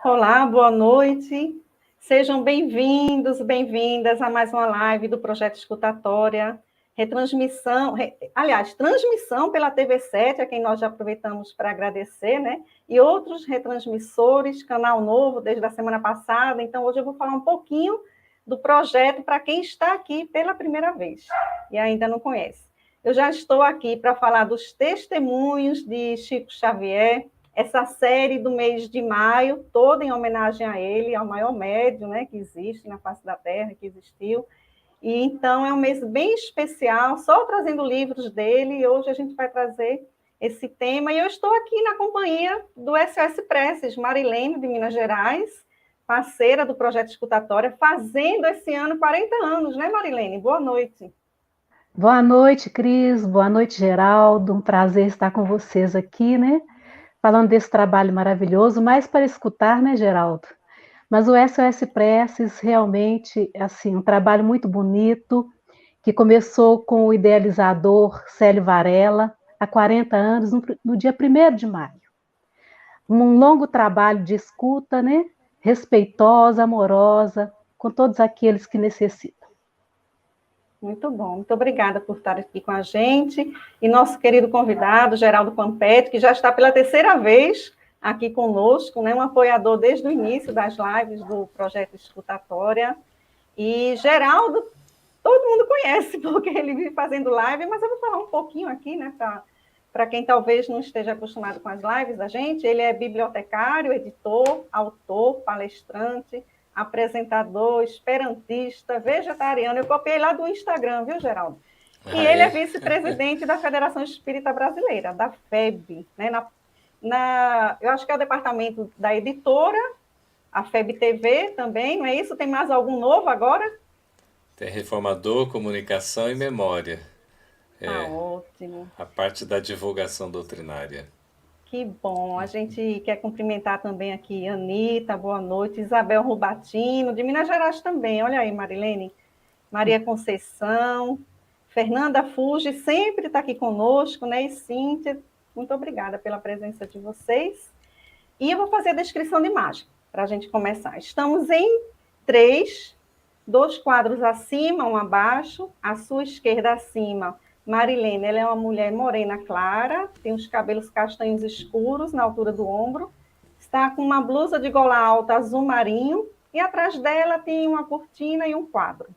Olá, boa noite. Sejam bem-vindos, bem-vindas a mais uma live do Projeto Escutatória, transmissão pela TV7, a quem nós já aproveitamos para agradecer, né? E outros retransmissores, canal novo desde a semana passada. Então, hoje eu vou falar um pouquinho do projeto para quem está aqui pela primeira vez e ainda não conhece. Eu já estou aqui para falar dos testemunhos de Chico Xavier, essa série do mês de maio, toda em homenagem a ele, ao maior médium, né, que existe na face da Terra, que existiu. E então é um mês bem especial, só trazendo livros dele, e hoje a gente vai trazer esse tema. E eu estou aqui na companhia do SOS Preces, Marilene, de Minas Gerais, parceira do Projeto Escutatória, fazendo esse ano 40 anos, né, Marilene? Boa noite. Boa noite, Cris. Boa noite, Geraldo. Um prazer estar com vocês aqui, né? Falando desse trabalho maravilhoso, mais para escutar, né, Geraldo? Mas o SOS Preces realmente, assim, um trabalho muito bonito, que começou com o idealizador Célio Varela, há 40 anos, no dia 1º de maio. Um longo trabalho de escuta, né? Respeitosa, amorosa, com todos aqueles que necessitam. Muito bom, muito obrigada por estar aqui com a gente. E nosso querido convidado, Geraldo Pampete, que já está pela terceira vez aqui conosco, né? Um apoiador desde o início das lives do Projeto Escutatória. E Geraldo, todo mundo conhece, porque ele vive fazendo live, mas eu vou falar um pouquinho aqui, né, para quem talvez não esteja acostumado com as lives da gente. Ele é bibliotecário, editor, autor, palestrante, apresentador, esperantista, vegetariano. Eu copiei lá do Instagram, viu, Geraldo? E ele é vice-presidente da Federação Espírita Brasileira, da FEB, né? Eu acho que é o departamento da editora, a FEB TV também, não é isso? Tem mais algum novo agora? Tem Reformador, Comunicação e Memória. Tá ótimo. A parte da divulgação doutrinária. Que bom. A gente quer cumprimentar também aqui Anitta, boa noite, Isabel Rubatino, de Minas Gerais também. Olha aí, Marilene. Maria Conceição, Fernanda Fuji, sempre está aqui conosco, né? E Cíntia, muito obrigada pela presença de vocês. E eu vou fazer a descrição de imagem, para a gente começar. Estamos em 3, 2 quadros acima, um abaixo, à sua esquerda acima, Marilene, ela é uma mulher morena clara, tem os cabelos castanhos escuros na altura do ombro, está com uma blusa de gola alta azul marinho, e atrás dela tem uma cortina e um quadro.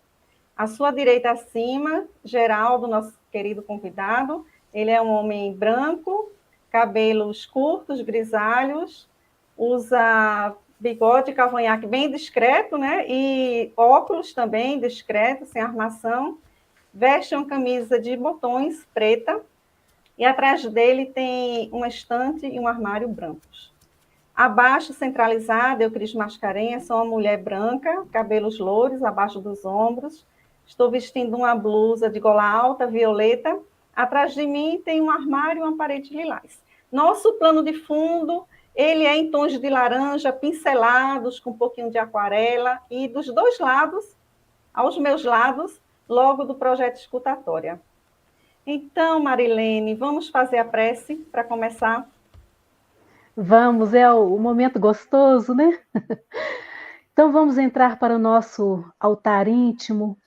À sua direita acima, Geraldo, nosso querido convidado, ele é um homem branco, cabelos curtos, grisalhos, usa bigode, cavanhaque bem discreto, né? E óculos também discreto, sem armação. Veste uma camisa de botões preta e atrás dele tem uma estante e um armário brancos. Abaixo, centralizada, Eucris Mascarenhas, sou uma mulher branca, cabelos louros abaixo dos ombros. Estou vestindo uma blusa de gola alta, violeta. Atrás de mim tem um armário e uma parede lilás. Nosso plano de fundo, ele é em tons de laranja, pincelados, com um pouquinho de aquarela. E dos dois lados, aos meus lados, logo do Projeto Escutatória. Então, Marilene, vamos fazer a prece para começar? Vamos, é o momento gostoso, né? Então vamos entrar para o nosso altar íntimo,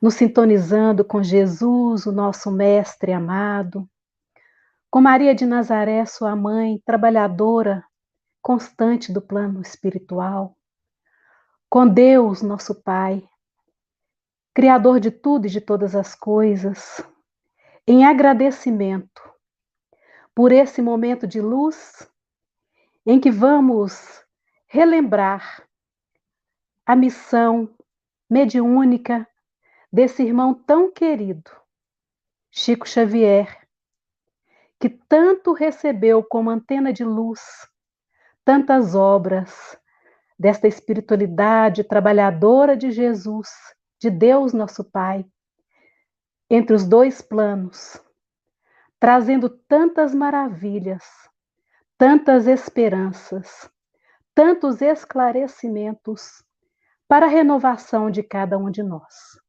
nos sintonizando com Jesus, o nosso mestre amado, com Maria de Nazaré, sua mãe, trabalhadora, constante do plano espiritual, com Deus, nosso Pai, Criador de tudo e de todas as coisas, em agradecimento por esse momento de luz em que vamos relembrar a missão mediúnica desse irmão tão querido, Chico Xavier, que tanto recebeu como antena de luz tantas obras desta espiritualidade trabalhadora de Jesus, de Deus nosso Pai, entre os dois planos, trazendo tantas maravilhas, tantas esperanças, tantos esclarecimentos para a renovação de cada um de nós.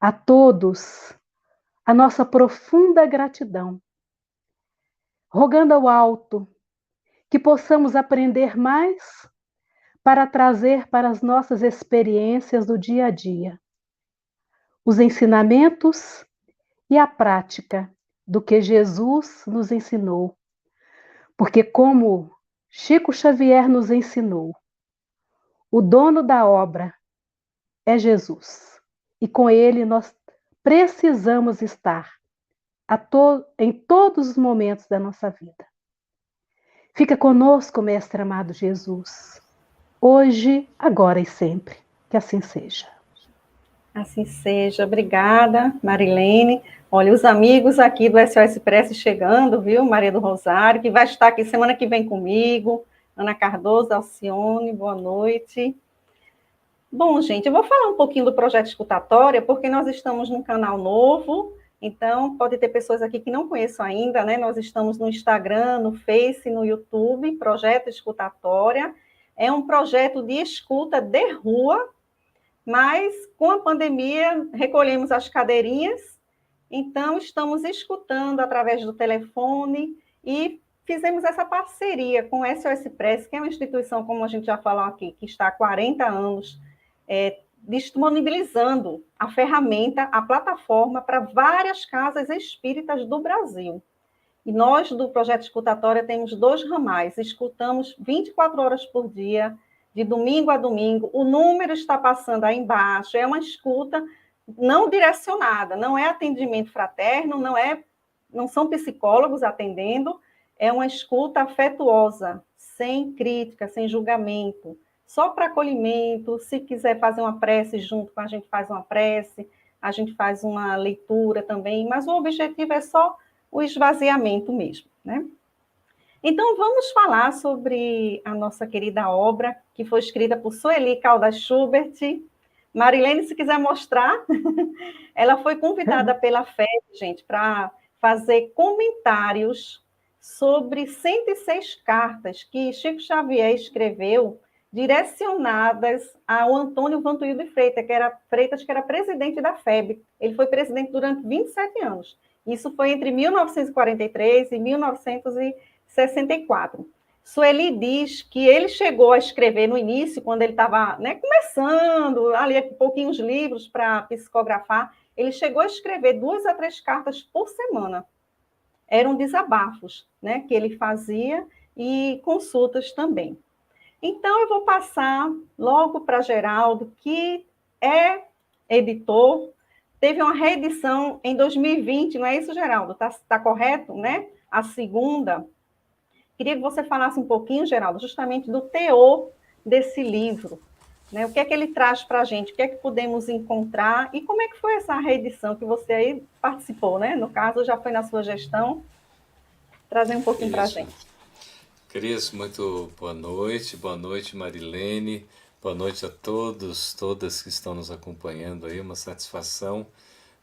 A todos, a nossa profunda gratidão, rogando ao alto que possamos aprender mais para trazer para as nossas experiências do dia a dia os ensinamentos e a prática do que Jesus nos ensinou. Porque, como Chico Xavier nos ensinou, o dono da obra é Jesus. E com ele nós precisamos estar em todos os momentos da nossa vida. Fica conosco, Mestre amado Jesus, hoje, agora e sempre. Que assim seja. Assim seja. Obrigada, Marilene. Olha, os amigos aqui do SOS Prece chegando, viu? Maria do Rosário, que vai estar aqui semana que vem comigo. Ana Cardoso, Alcione, boa noite. Bom, gente, eu vou falar um pouquinho do projeto Escutatória, porque nós estamos num canal novo, então pode ter pessoas aqui que não conheçam ainda, né? Nós estamos no Instagram, no Face, no YouTube, Projeto Escutatória. É um projeto de escuta de rua, mas com a pandemia recolhemos as cadeirinhas, então estamos escutando através do telefone e fizemos essa parceria com o SOS Press, que é uma instituição, como a gente já falou aqui, que está há 40 anos disponibilizando a ferramenta, a plataforma para várias casas espíritas do Brasil. E nós, do Projeto Escutatória, temos 2 ramais, escutamos 24 horas por dia, de domingo a domingo, o número está passando aí embaixo, é uma escuta não direcionada, não é atendimento fraterno, não são psicólogos atendendo, é uma escuta afetuosa, sem crítica, sem julgamento, só para acolhimento. Se quiser fazer uma prece junto com a gente, faz uma prece, a gente faz uma leitura também, mas o objetivo é só o esvaziamento mesmo, né? Então, vamos falar sobre a nossa querida obra, que foi escrita por Sueli Caldas Schubert. Marilene, se quiser mostrar, ela foi convidada pela FEB, gente, para fazer comentários sobre 106 cartas que Chico Xavier escreveu, direcionadas ao Antônio Vantuil de Freitas, que era presidente da FEB. Ele foi presidente durante 27 anos. Isso foi entre 1943 e 1964. Sueli diz que ele chegou a escrever no início, quando ele estava, né, começando, ali pouquinhos livros para psicografar, ele chegou a escrever 2 a 3 cartas por semana. Eram desabafos, né, que ele fazia e consultas também. Então, eu vou passar logo para Geraldo, que é editor. Teve uma reedição em 2020, não é isso, Geraldo? Tá correto, né? A segunda. Queria que você falasse um pouquinho, Geraldo, justamente do teor desse livro, né? O que é que ele traz para a gente? O que é que podemos encontrar? E como é que foi essa reedição que você aí participou, né? No caso, já foi na sua gestão. Trazer um pouquinho para a Isso. gente. Cris, muito boa noite Marilene, boa noite a todos, todas que estão nos acompanhando aí, uma satisfação,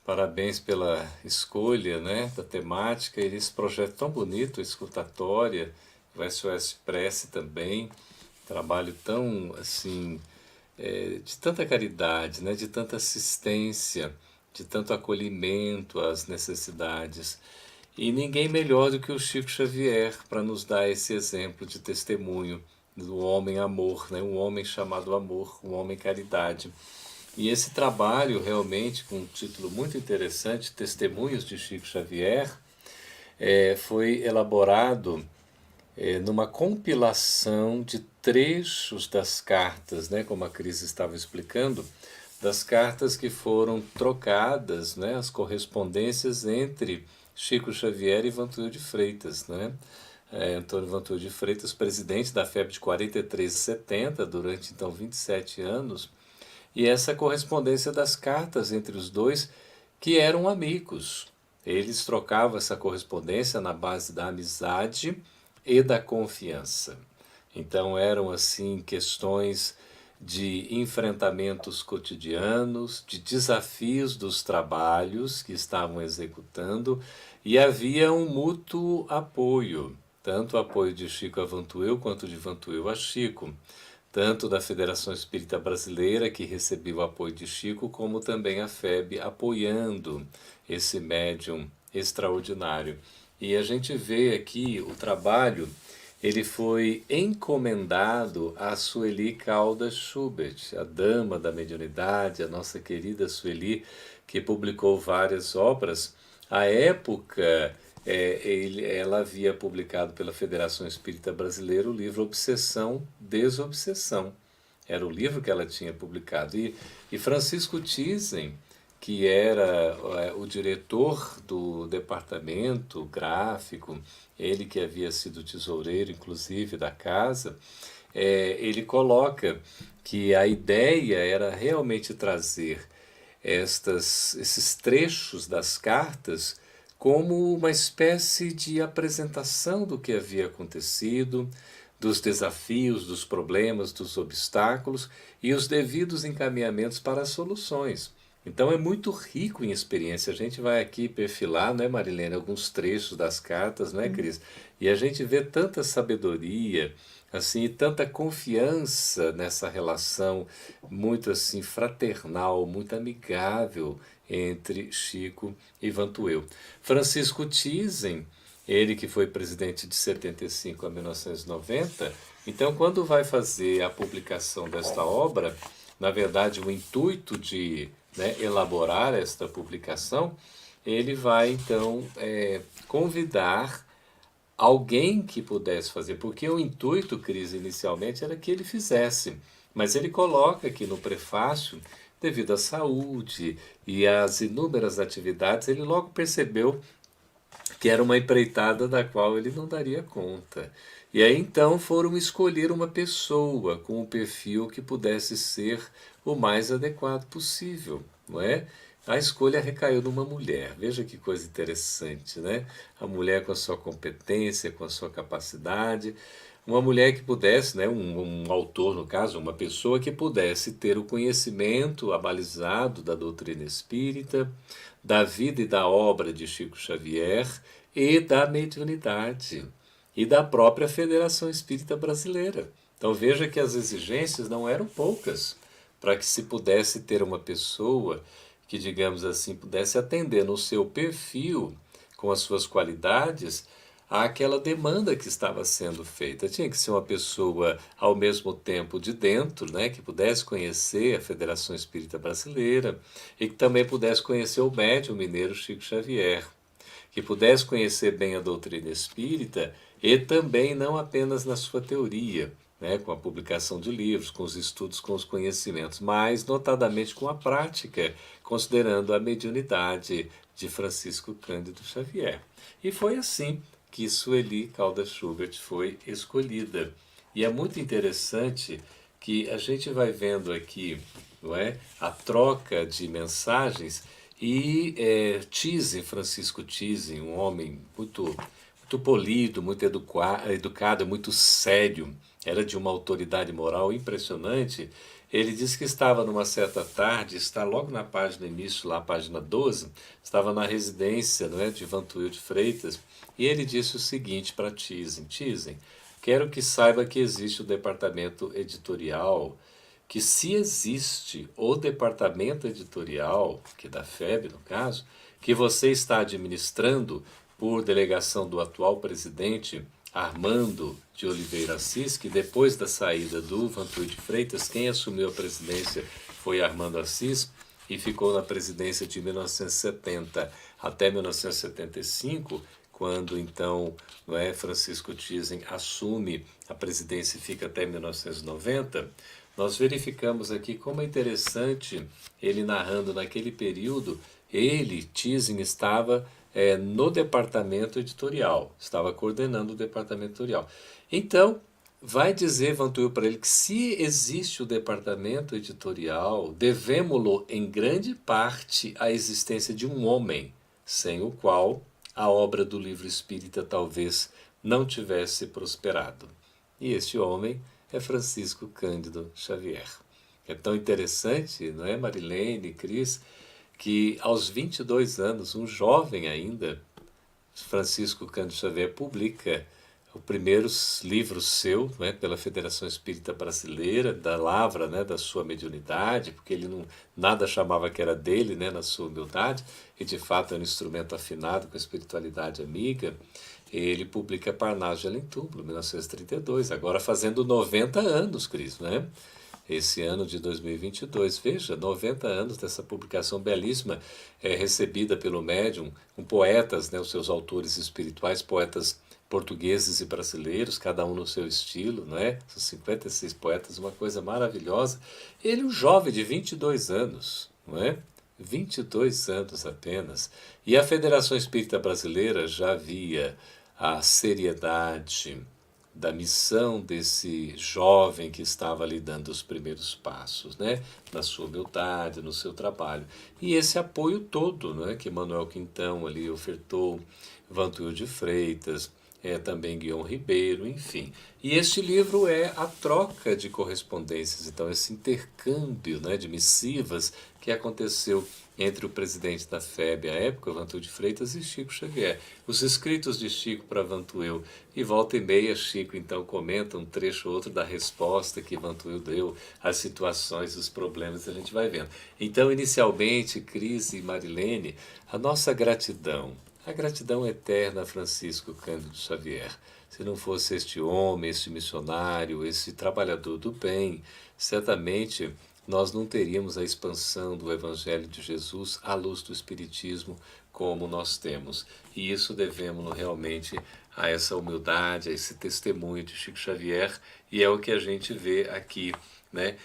parabéns pela escolha, né, da temática e desse projeto tão bonito, Escutatória, o SOS Prece também, trabalho tão, assim, de tanta caridade, né, de tanta assistência, de tanto acolhimento às necessidades. E ninguém melhor do que o Chico Xavier para nos dar esse exemplo de testemunho do homem amor, né? Um homem chamado amor, um homem caridade. E esse trabalho realmente, com um título muito interessante, Testemunhos de Chico Xavier, foi elaborado numa compilação de trechos das cartas, né? Como a Cris estava explicando, das cartas que foram trocadas, né? As correspondências entre Chico Xavier e Vantuil de Freitas, né? Antônio Vantuil de Freitas, presidente da FEB de 43 e 70, durante então 27 anos, e essa correspondência das cartas entre os dois, que eram amigos. Eles trocavam essa correspondência na base da amizade e da confiança. Então eram assim questões de enfrentamentos cotidianos, de desafios dos trabalhos que estavam executando, e havia um mútuo apoio, tanto o apoio de Chico a Vantuil quanto de Vantuil a Chico, tanto da Federação Espírita Brasileira, que recebeu o apoio de Chico, como também a FEB apoiando esse médium extraordinário. E a gente vê aqui o trabalho, ele foi encomendado a Sueli Caldas Schubert, a dama da mediunidade, a nossa querida Sueli, que publicou várias obras. À época, ela havia publicado pela Federação Espírita Brasileira o livro Obsessão, Desobsessão. Era o livro que ela tinha publicado. E Francisco Thyssen, que era o diretor do departamento gráfico, ele que havia sido tesoureiro, inclusive, da casa, ele coloca que a ideia era realmente trazer esses trechos das cartas como uma espécie de apresentação do que havia acontecido, dos desafios, dos problemas, dos obstáculos e os devidos encaminhamentos para as soluções. Então é muito rico em experiência. A gente vai aqui perfilar, né, Marilene, alguns trechos das cartas, né, Cris? E a gente vê tanta sabedoria, assim, e tanta confiança nessa relação muito assim fraternal, muito amigável entre Chico e Vantuil. Francisco Thyssen, ele que foi presidente de 75 a 1990, então quando vai fazer a publicação desta obra, na verdade o intuito de, né, elaborar esta publicação, ele vai então convidar alguém que pudesse fazer, porque o intuito, Cris, inicialmente era que ele fizesse, mas ele coloca aqui no prefácio, devido à saúde e às inúmeras atividades, ele logo percebeu que era uma empreitada da qual ele não daria conta. E aí então foram escolher uma pessoa com um perfil que pudesse ser o mais adequado possível, não é? A escolha recaiu numa mulher. Veja que coisa interessante, né? A mulher com a sua competência, com a sua capacidade, uma mulher que pudesse, né, um autor, no caso, uma pessoa que pudesse ter o conhecimento abalizado da doutrina espírita, da vida e da obra de Chico Xavier e da mediunidade e da própria Federação Espírita Brasileira. Então veja que as exigências não eram poucas para que se pudesse ter uma pessoa que, digamos assim, pudesse atender no seu perfil, com as suas qualidades, àquela demanda que estava sendo feita. Tinha que ser uma pessoa, ao mesmo tempo, de dentro, né, que pudesse conhecer a Federação Espírita Brasileira e que também pudesse conhecer o médium mineiro Chico Xavier, que pudesse conhecer bem a doutrina espírita e também não apenas na sua teoria, né, com a publicação de livros, com os estudos, com os conhecimentos, mas notadamente com a prática, considerando a mediunidade de Francisco Cândido Xavier. E foi assim que Sueli Caldas Schubert foi escolhida. E é muito interessante que a gente vai vendo aqui, não é, a troca de mensagens e Thyssen, Francisco Thyssen, um homem muito polido, muito educado, muito sério, era de uma autoridade moral impressionante. Ele disse que estava numa certa tarde, está logo na página início, lá, página 12, estava na residência, não é, de Vantuil de Freitas, e ele disse o seguinte para Thyssen: Thyssen, quero que saiba que existe o departamento editorial, que se existe o departamento editorial, que é da FEB no caso, que você está administrando por delegação do atual presidente Armando de Oliveira Assis, que depois da saída do Vantuil de Freitas, quem assumiu a presidência foi Armando Assis e ficou na presidência de 1970 até 1975, quando então, não é, Francisco Thyssen assume a presidência e fica até 1990, nós verificamos aqui como é interessante ele narrando naquele período, Thyssen, estava no departamento editorial, estava coordenando o departamento editorial. Então, vai dizer Vantuil para ele que se existe o departamento editorial, devemos-lo em grande parte à existência de um homem, sem o qual a obra do livro espírita talvez não tivesse prosperado. E este homem é Francisco Cândido Xavier. É tão interessante, não é, Marilene, Cris, que aos 22 anos, um jovem ainda, Francisco Cândido Xavier publica o primeiro livro seu, né, pela Federação Espírita Brasileira, da lavra, né, da sua mediunidade, porque ele nada chamava que era dele, né, na sua humildade, e de fato é um instrumento afinado com a espiritualidade amiga. ele publica Parnaso em Túmulo, 1932, agora fazendo 90 anos, Cris, né? Esse ano de 2022, veja, 90 anos dessa publicação belíssima, recebida pelo médium, com poetas, né, os seus autores espirituais, poetas portugueses e brasileiros, cada um no seu estilo, não é? São 56 poetas, uma coisa maravilhosa. Ele, um jovem de 22 anos, não é? 22 anos apenas. E a Federação Espírita Brasileira já via a seriedade da missão desse jovem que estava ali dando os primeiros passos, né? Na sua humildade, no seu trabalho. E esse apoio todo, né? Que Manuel Quintão ali ofertou, Vantuil de Freitas, também Guion Ribeiro, enfim. E este livro é a troca de correspondências, então esse intercâmbio, né, de missivas que aconteceu entre o presidente da FEB à época, Vantuil de Freitas, e Chico Xavier. Os escritos de Chico para Vantuil, e volta e meia Chico então comenta um trecho ou outro da resposta que Vantuil deu às situações, os problemas, a gente vai vendo. Então, inicialmente, Cris e Marilene, a nossa gratidão, a gratidão eterna a Francisco Cândido Xavier. Se não fosse este homem, este missionário, esse trabalhador do bem, certamente nós não teríamos a expansão do Evangelho de Jesus à luz do Espiritismo como nós temos. E isso devemos realmente a essa humildade, a esse testemunho de Chico Xavier, e é o que a gente vê aqui, né?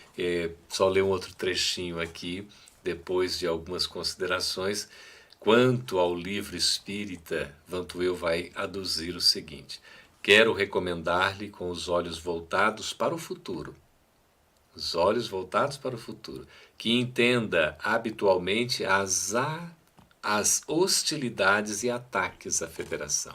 Só ler um outro trechinho aqui, depois de algumas considerações. Quanto ao livro espírita, Vantuil vai aduzir o seguinte: quero recomendar-lhe com os olhos voltados para o futuro, os olhos voltados para o futuro, que entenda habitualmente as hostilidades e ataques à Federação.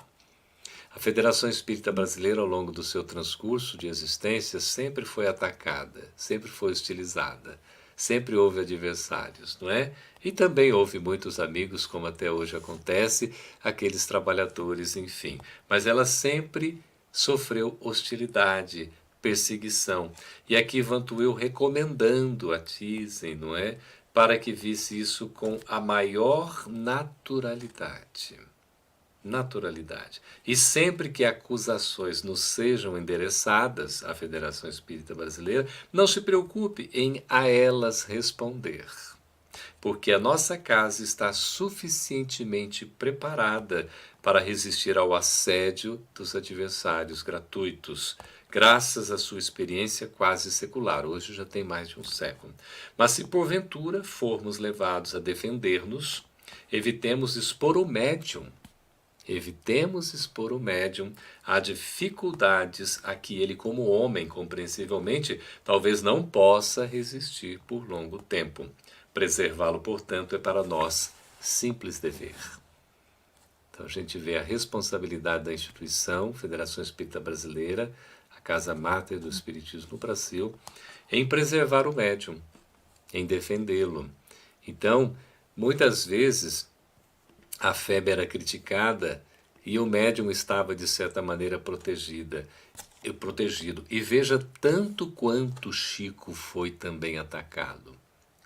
A Federação Espírita Brasileira, ao longo do seu transcurso de existência, sempre foi atacada, sempre foi hostilizada, sempre houve adversários, não é? E também houve muitos amigos, como até hoje acontece, aqueles trabalhadores, enfim. Mas ela sempre sofreu hostilidade, perseguição. E aqui Vantuil recomendando a Thyssen, não é? Para que visse isso com a maior naturalidade. Naturalidade. E sempre que acusações nos sejam endereçadas à Federação Espírita Brasileira, não se preocupe em a elas responder, porque a nossa casa está suficientemente preparada para resistir ao assédio dos adversários gratuitos, graças à sua experiência quase secular. Hoje já tem mais de um século. Mas se porventura formos levados a defender-nos, evitemos expor o médium a dificuldades a que ele, como homem, compreensivelmente, talvez não possa resistir por longo tempo. Preservá-lo, portanto, é para nós simples dever. Então a gente vê a responsabilidade da instituição, Federação Espírita Brasileira, a Casa Máter do Espiritismo no Brasil, em preservar o médium, em defendê-lo. Então, muitas vezes, a FEB era criticada e o médium estava, de certa maneira, protegido. E veja tanto quanto Chico foi também atacado.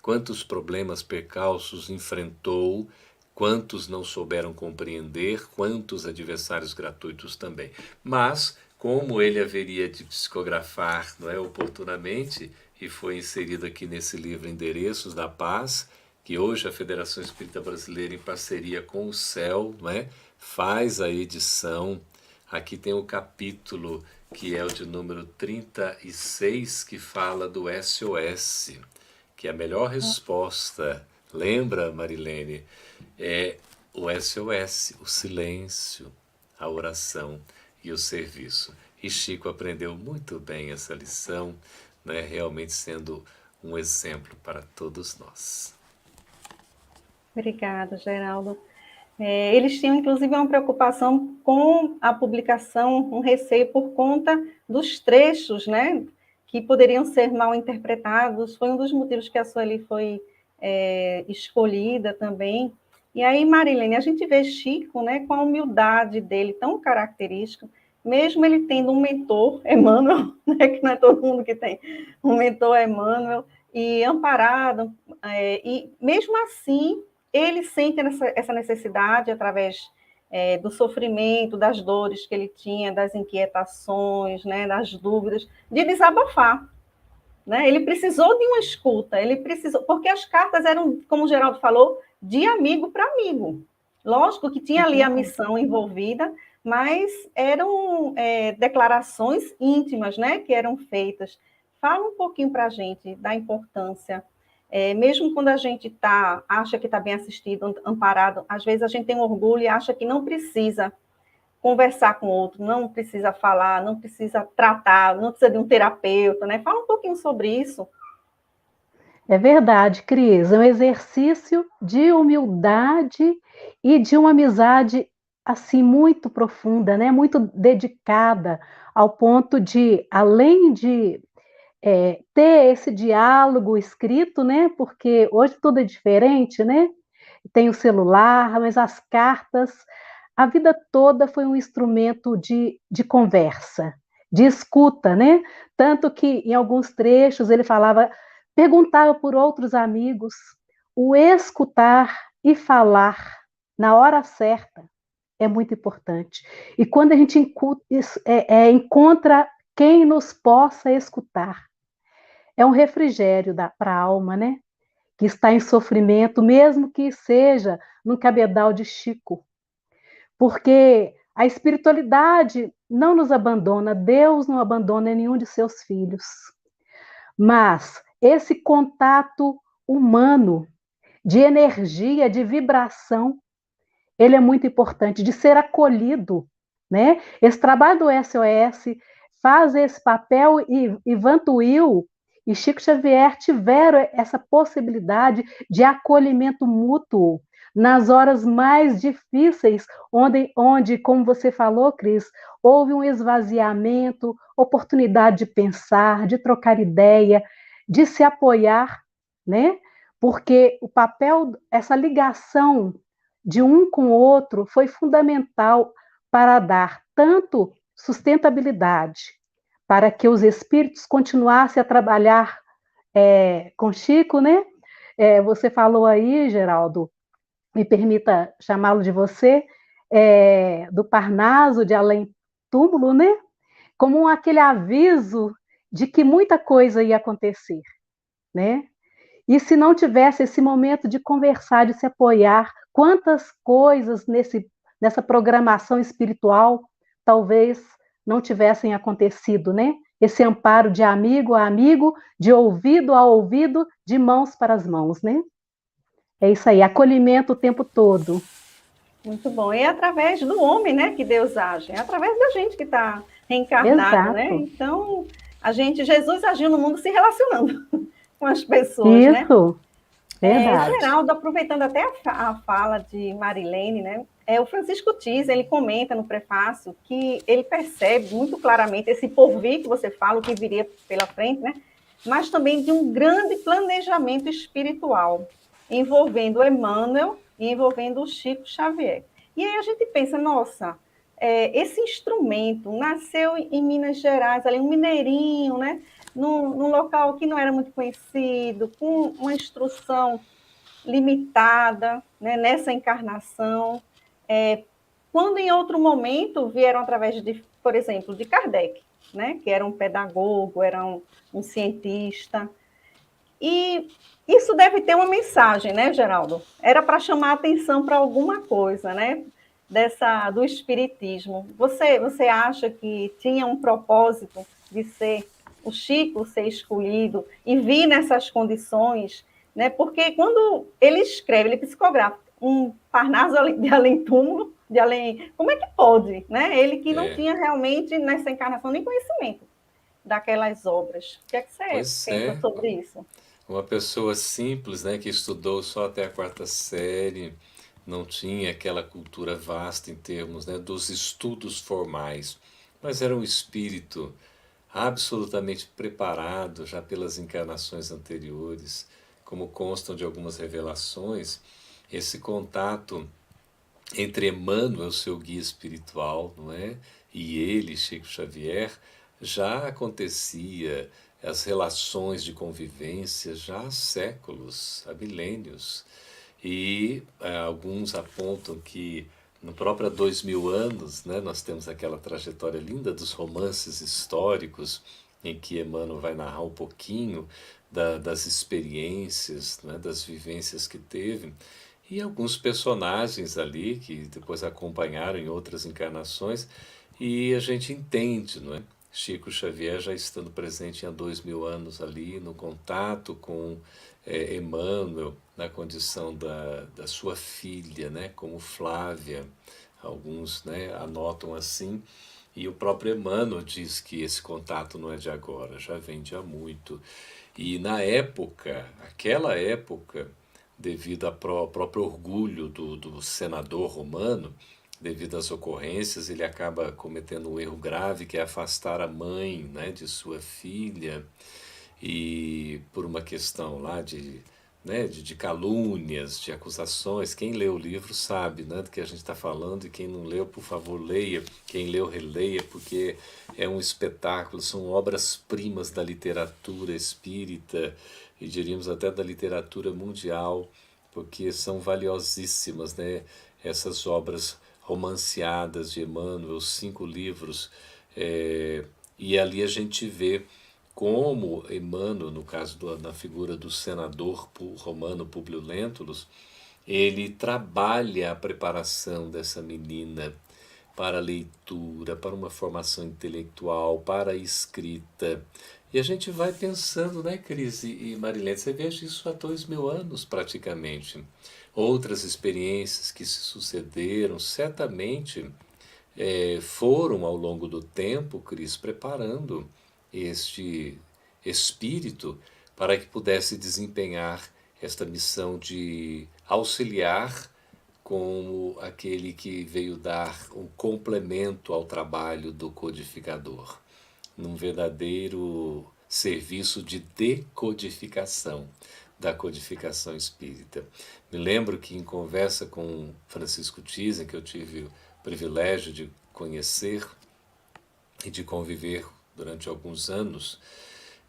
Quantos problemas, percalços enfrentou, quantos não souberam compreender, quantos adversários gratuitos também. Mas, como ele haveria de psicografar, não é, oportunamente, e foi inserido aqui nesse livro Endereços da Paz, que hoje a Federação Espírita Brasileira, em parceria com o CEL, né, faz a edição. Aqui tem o capítulo, que é o de número 36, que fala do SOS, que é a melhor resposta, lembra, Marilene? É o SOS, o silêncio, a oração e o serviço. E Chico aprendeu muito bem essa lição, né, realmente sendo um exemplo para todos nós. Obrigada, Geraldo. Eles tinham, inclusive, uma preocupação com a publicação, um receio por conta dos trechos, né, que poderiam ser mal interpretados. Foi um dos motivos que a Sueli foi escolhida também. E aí, Marilene, a gente vê Chico, né, com a humildade dele tão característica, mesmo ele tendo um mentor, Emmanuel, né, que não é todo mundo que tem um mentor, Emmanuel, e amparado, e mesmo assim ele sente essa necessidade, através do sofrimento, das dores que ele tinha, das inquietações, né, das dúvidas, de desabafar. Né? Ele precisou de uma escuta, ele precisou, porque as cartas eram, como o Geraldo falou, de amigo para amigo. Lógico que tinha ali a missão envolvida, mas eram declarações íntimas, né, que eram feitas. Fala um pouquinho para a gente da importância. Mesmo quando a gente acha que está bem assistido, amparado, às vezes a gente tem um orgulho e acha que não precisa conversar com o outro, não precisa falar, não precisa tratar, não precisa de um terapeuta, né? Fala um pouquinho sobre isso. É verdade, Cris, é um exercício de humildade e de uma amizade assim muito profunda, né? Muito dedicada ao ponto de, além de ter esse diálogo escrito, né? Porque hoje tudo é diferente, né? Tem o celular, mas as cartas, a vida toda foi um instrumento de conversa, de escuta, né? Tanto que em alguns trechos ele falava, perguntava por outros amigos, o escutar e falar na hora certa é muito importante. E quando a gente encontra quem nos possa escutar, é um refrigério para a alma, né? Que está em sofrimento, mesmo que seja num cabedal de Chico. Porque a espiritualidade não nos abandona, Deus não abandona nenhum de seus filhos. Mas esse contato humano, de energia, de vibração, ele é muito importante, de ser acolhido, né? Esse trabalho do SOS faz esse papel e Ivan Tuil e Chico Xavier tiveram essa possibilidade de acolhimento mútuo nas horas mais difíceis, onde, como você falou, Cris, houve um esvaziamento, oportunidade de pensar, de trocar ideia, de se apoiar, né? Porque o papel, essa ligação de um com o outro foi fundamental para dar tanto sustentabilidade, para que os espíritos continuassem a trabalhar com Chico, né? Você falou aí, Geraldo, me permita chamá-lo de você, do Parnaso, de Além Túmulo, né? Como aquele aviso de que muita coisa ia acontecer, né? E se não tivesse esse momento de conversar, de se apoiar, quantas coisas nessa programação espiritual talvez não tivessem acontecido, né? Esse amparo de amigo a amigo, de ouvido a ouvido, de mãos para as mãos, né? É isso aí, acolhimento o tempo todo. Muito bom. E é através do homem, né, que Deus age. É através da gente que está reencarnado, né? Exato. Então, Jesus agiu no mundo se relacionando com as pessoas, né? Isso, verdade. Geraldo, aproveitando até a fala de Marilene, né? O Francisco Tis, ele comenta no prefácio que ele percebe muito claramente esse porvir que você fala, o que viria pela frente, né? Mas também de um grande planejamento espiritual, envolvendo Emmanuel e envolvendo o Chico Xavier. E aí a gente pensa, nossa, esse instrumento nasceu em Minas Gerais, ali um mineirinho, né? Num local que não era muito conhecido, com uma instrução limitada, né, nessa encarnação, quando em outro momento vieram através de, por exemplo, de Kardec, né, que era um pedagogo, era um cientista, e isso deve ter uma mensagem, né, Geraldo? Era para chamar atenção para alguma coisa, né, do espiritismo. Você acha que tinha um propósito de ser o Chico ser escolhido e vir nessas condições, né? Porque quando ele escreve, ele psicografa um Parnaso de além túmulo, de além, como é que pode, né? Ele que não tinha realmente nessa encarnação nem conhecimento daquelas obras. O que é que você pensa sobre isso? Uma pessoa simples, né, que estudou só até a quarta série, não tinha aquela cultura vasta em termos, né, dos estudos formais, mas era um espírito absolutamente preparado já pelas encarnações anteriores, como constam de algumas revelações, esse contato entre Emmanuel, seu guia espiritual, não é? E ele, Chico Xavier, já acontecia as relações de convivência já há séculos, há milênios. E alguns apontam que no próprio há 2000 anos, né, nós temos aquela trajetória linda dos romances históricos, em que Emmanuel vai narrar um pouquinho das experiências, né, das vivências que teve, e alguns personagens ali que depois acompanharam em outras encarnações, e a gente entende, não é? Chico Xavier já estando presente há 2000 anos ali, no contato com Emmanuel, na condição da sua filha, né, como Flávia, alguns, né, anotam assim, e o próprio Emmanuel diz que esse contato não é de agora, já vem de há muito. E na época, aquela época, devido ao próprio orgulho do senador romano, devido às ocorrências, ele acaba cometendo um erro grave, que é afastar a mãe, né, de sua filha, e por uma questão lá de calúnias, de acusações. Quem lê o livro sabe, né, do que a gente está falando, e quem não leu, por favor, leia. Quem leu, releia, porque é um espetáculo, são obras-primas da literatura espírita, e diríamos até da literatura mundial, porque são valiosíssimas, né, essas obras romanceadas de Emmanuel, os 5 livros, e ali a gente vê como Emmanuel, no caso na figura do senador romano Públio Lentulus, ele trabalha a preparação dessa menina para a leitura, para uma formação intelectual, para a escrita. E a gente vai pensando, né, Cris e Marilene, você veja isso há 2000 anos praticamente. Outras experiências que se sucederam, certamente foram ao longo do tempo, Cris, preparando este espírito para que pudesse desempenhar esta missão de auxiliar como aquele que veio dar um complemento ao trabalho do codificador, num verdadeiro serviço de decodificação da codificação espírita. Me lembro que em conversa com Francisco Thyssen, que eu tive o privilégio de conhecer e de conviver durante alguns anos,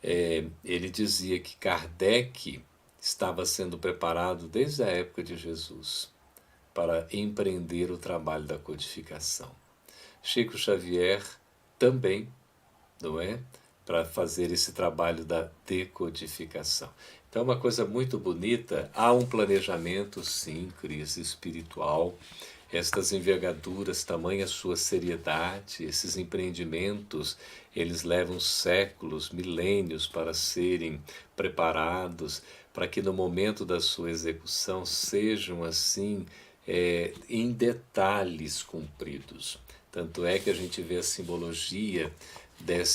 ele dizia que Kardec estava sendo preparado desde a época de Jesus para empreender o trabalho da codificação. Chico Xavier também, não é? Para fazer esse trabalho da decodificação. Então é uma coisa muito bonita, há um planejamento, sim, Cris, espiritual, estas envergaduras, tamanha sua seriedade, esses empreendimentos, eles levam séculos, milênios para serem preparados, para que no momento da sua execução sejam assim, em detalhes cumpridos. Tanto é que a gente vê a simbologia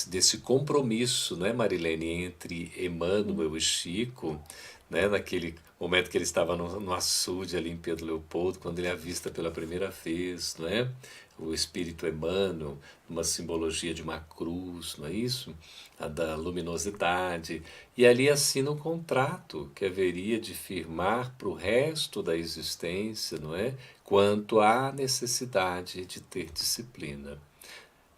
desse compromisso, né, Marilene, entre Emmanuel e Chico, né, naquele momento que ele estava no açude ali em Pedro Leopoldo, quando ele avista pela primeira vez, não é? O espírito Emmanuel, uma simbologia de uma cruz, não é isso? A da luminosidade. E ali assina um contrato que haveria de firmar para o resto da existência, não é? Quanto à necessidade de ter disciplina.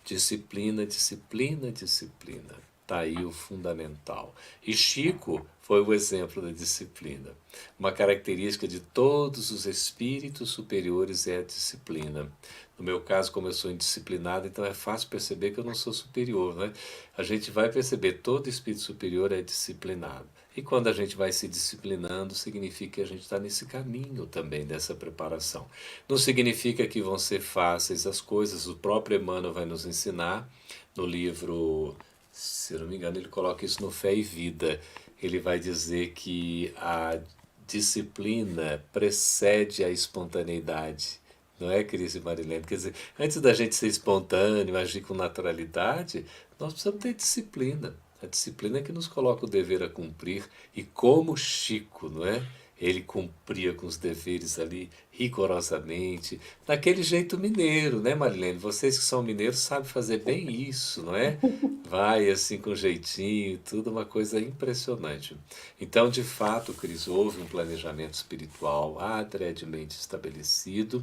Disciplina, disciplina, disciplina. Está aí o fundamental. E Chico foi o exemplo da disciplina. Uma característica de todos os espíritos superiores é a disciplina. No meu caso, como eu sou indisciplinado, então é fácil perceber que eu não sou superior, né? A gente vai perceber que todo espírito superior é disciplinado. E quando a gente vai se disciplinando, significa que a gente está nesse caminho também dessa preparação. Não significa que vão ser fáceis as coisas, o próprio Emmanuel vai nos ensinar no livro, se eu não me engano, ele coloca isso no Fé e Vida. Ele vai dizer que a disciplina precede a espontaneidade. Não é, Cris e Marilene? Quer dizer, antes da gente ser espontâneo, agir com naturalidade, nós precisamos ter disciplina. A disciplina é que nos coloca o dever a cumprir. E como Chico, não é? Ele cumpria com os deveres ali rigorosamente, daquele jeito mineiro, né, Marilene? Vocês que são mineiros sabem fazer bem isso, não é? Vai assim com jeitinho, tudo uma coisa impressionante. Então, de fato, Cris, houve um planejamento espiritual adredemente estabelecido,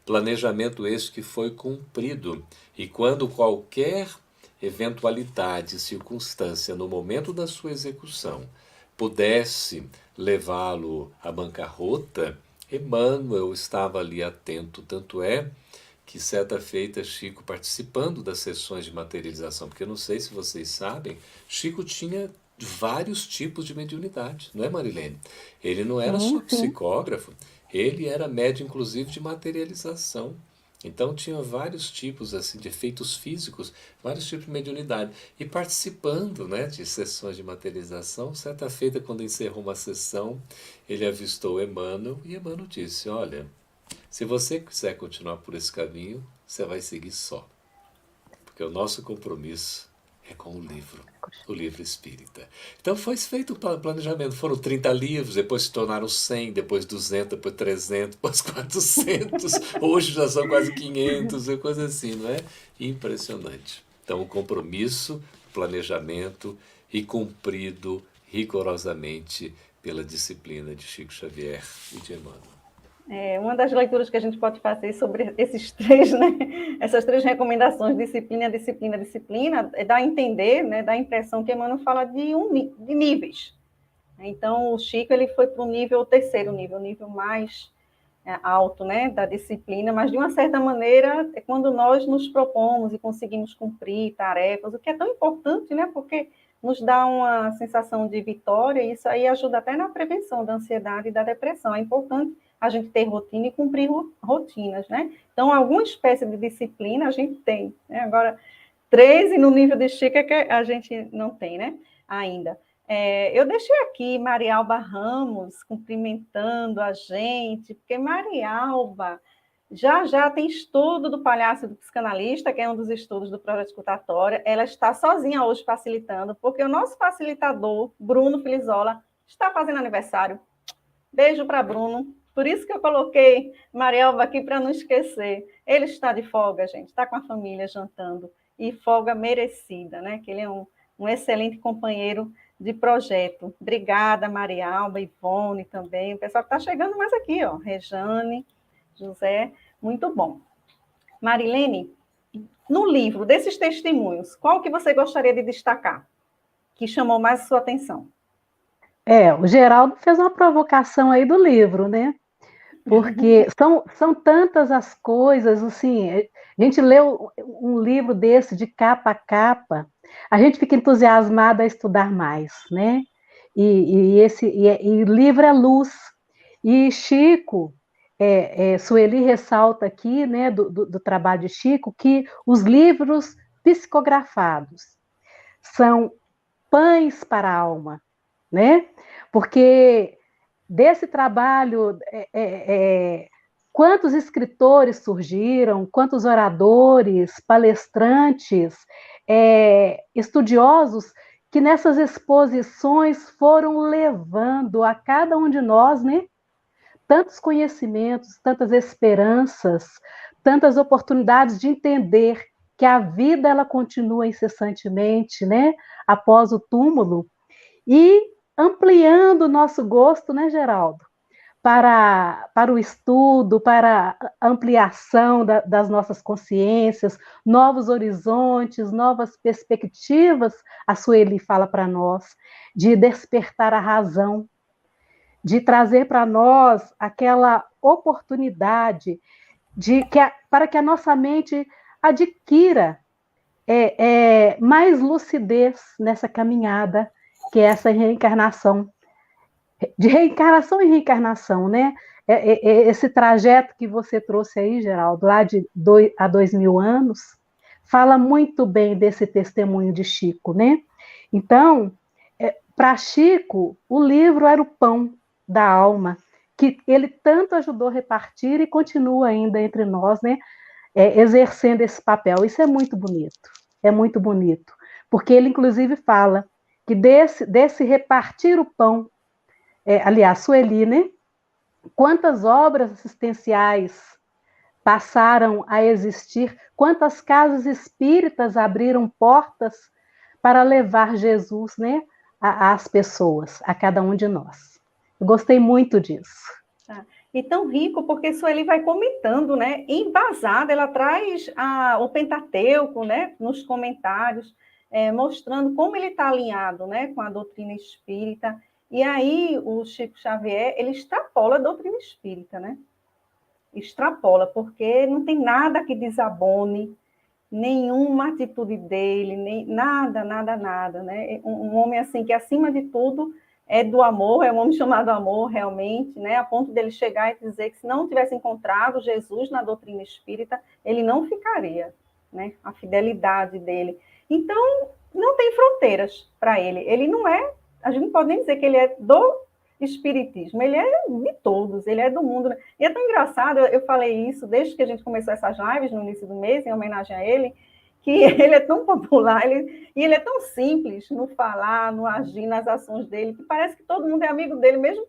planejamento esse que foi cumprido. E quando qualquer eventualidade, circunstância no momento da sua execução pudesse levá-lo à bancarrota, Emmanuel estava ali atento, tanto é que certa feita Chico participando das sessões de materialização, porque eu não sei se vocês sabem, Chico tinha vários tipos de mediunidade, não é, Marilene? Ele não era Sim, só sim. psicógrafo, ele era médium inclusive de materialização. Então tinha vários tipos assim de efeitos físicos, vários tipos de mediunidade. E participando, né, de sessões de materialização, certa feita, quando encerrou uma sessão, ele avistou Emmanuel e Emmanuel disse: Olha, se você quiser continuar por esse caminho, você vai seguir só. Porque o nosso compromisso é com o livro espírita. Então foi feito o planejamento. Foram 30 livros, depois se tornaram 100, depois 200, depois 300, depois 400. Hoje já são quase 500, coisa assim, não é? Impressionante. Então o compromisso, planejamento e cumprido rigorosamente pela disciplina de Chico Xavier e de Emmanuel. Uma das leituras que a gente pode fazer sobre esses três, né? Essas três recomendações, disciplina, disciplina, disciplina, dá a entender, né? Dá a impressão que Emmanuel fala de níveis. Então, o Chico ele foi para o nível terceiro nível, o nível mais alto, né, da disciplina, mas de uma certa maneira é quando nós nos propomos e conseguimos cumprir tarefas, o que é tão importante, né, porque nos dá uma sensação de vitória, e isso aí ajuda até na prevenção da ansiedade e da depressão. É importante a gente ter rotina e cumprir rotinas, né? Então, alguma espécie de disciplina a gente tem, né? Agora, 13 no nível de Chico é que a gente não tem, né? Ainda. Eu deixei aqui Marialba Ramos cumprimentando a gente, porque Marialba já tem estudo do Palhaço do Psicanalista, que é um dos estudos do projeto escutatória. Ela está sozinha hoje facilitando, porque o nosso facilitador, Bruno Filizola, está fazendo aniversário. Beijo para Bruno. Por isso que eu coloquei Marialba aqui para não esquecer. Ele está de folga, gente, está com a família jantando. E folga merecida, né? Que ele é um excelente companheiro de projeto. Obrigada, Marialba, Ivone também. O pessoal que está chegando mais aqui, ó. Rejane, José, muito bom. Marilene, no livro desses testemunhos, qual que você gostaria de destacar? Que chamou mais a sua atenção? O Geraldo fez uma provocação aí do livro, né? Porque são tantas as coisas, assim, a gente lê um livro desse de capa a capa, a gente fica entusiasmado a estudar mais, né? E livro é luz. E Chico, Sueli ressalta aqui, né, do trabalho de Chico, que os livros psicografados são pães para a alma, né? Porque desse trabalho, quantos escritores surgiram, quantos oradores, palestrantes, estudiosos que nessas exposições foram levando a cada um de nós, né, tantos conhecimentos, tantas esperanças, tantas oportunidades de entender que a vida ela continua incessantemente, né, após o túmulo, e ampliando o nosso gosto, né, Geraldo, para o estudo, para a ampliação das nossas consciências, novos horizontes, novas perspectivas, a Sueli fala para nós, de despertar a razão, de trazer para nós aquela oportunidade para que a nossa mente adquira mais lucidez nessa caminhada, que é essa reencarnação, de reencarnação em reencarnação, né? Esse trajeto que você trouxe aí, Geraldo, lá há 2000 anos, fala muito bem desse testemunho de Chico, né? Então, para Chico, o livro era o pão da alma, que ele tanto ajudou a repartir e continua ainda entre nós, né? Exercendo esse papel. Isso é muito bonito, porque ele, inclusive, fala que desse repartir o pão, aliás, Sueli, né? Quantas obras assistenciais passaram a existir, quantas casas espíritas abriram portas para levar Jesus, né, às pessoas, a cada um de nós. Eu gostei muito disso. E tão rico, porque Sueli vai comentando, né? Embasada, ela traz o Pentateuco, né? Nos comentários, mostrando como ele está alinhado, né? Com a doutrina espírita. E aí o Chico Xavier, ele extrapola a doutrina espírita, né? Extrapola, porque não tem nada que desabone nenhuma atitude dele, nem nada, nada, nada, né? Um homem assim que acima de tudo é do amor, é um homem chamado amor realmente, né? A ponto dele chegar e dizer que se não tivesse encontrado Jesus na doutrina espírita, ele não ficaria, né? A fidelidade dele. Então, não tem fronteiras para ele. Ele não é, a gente não pode nem dizer que ele é do espiritismo, ele é de todos, ele é do mundo. E é tão engraçado, eu falei isso desde que a gente começou essas lives no início do mês, em homenagem a ele, que ele é tão popular, e ele é tão simples no falar, no agir, nas ações dele, que parece que todo mundo é amigo dele, mesmo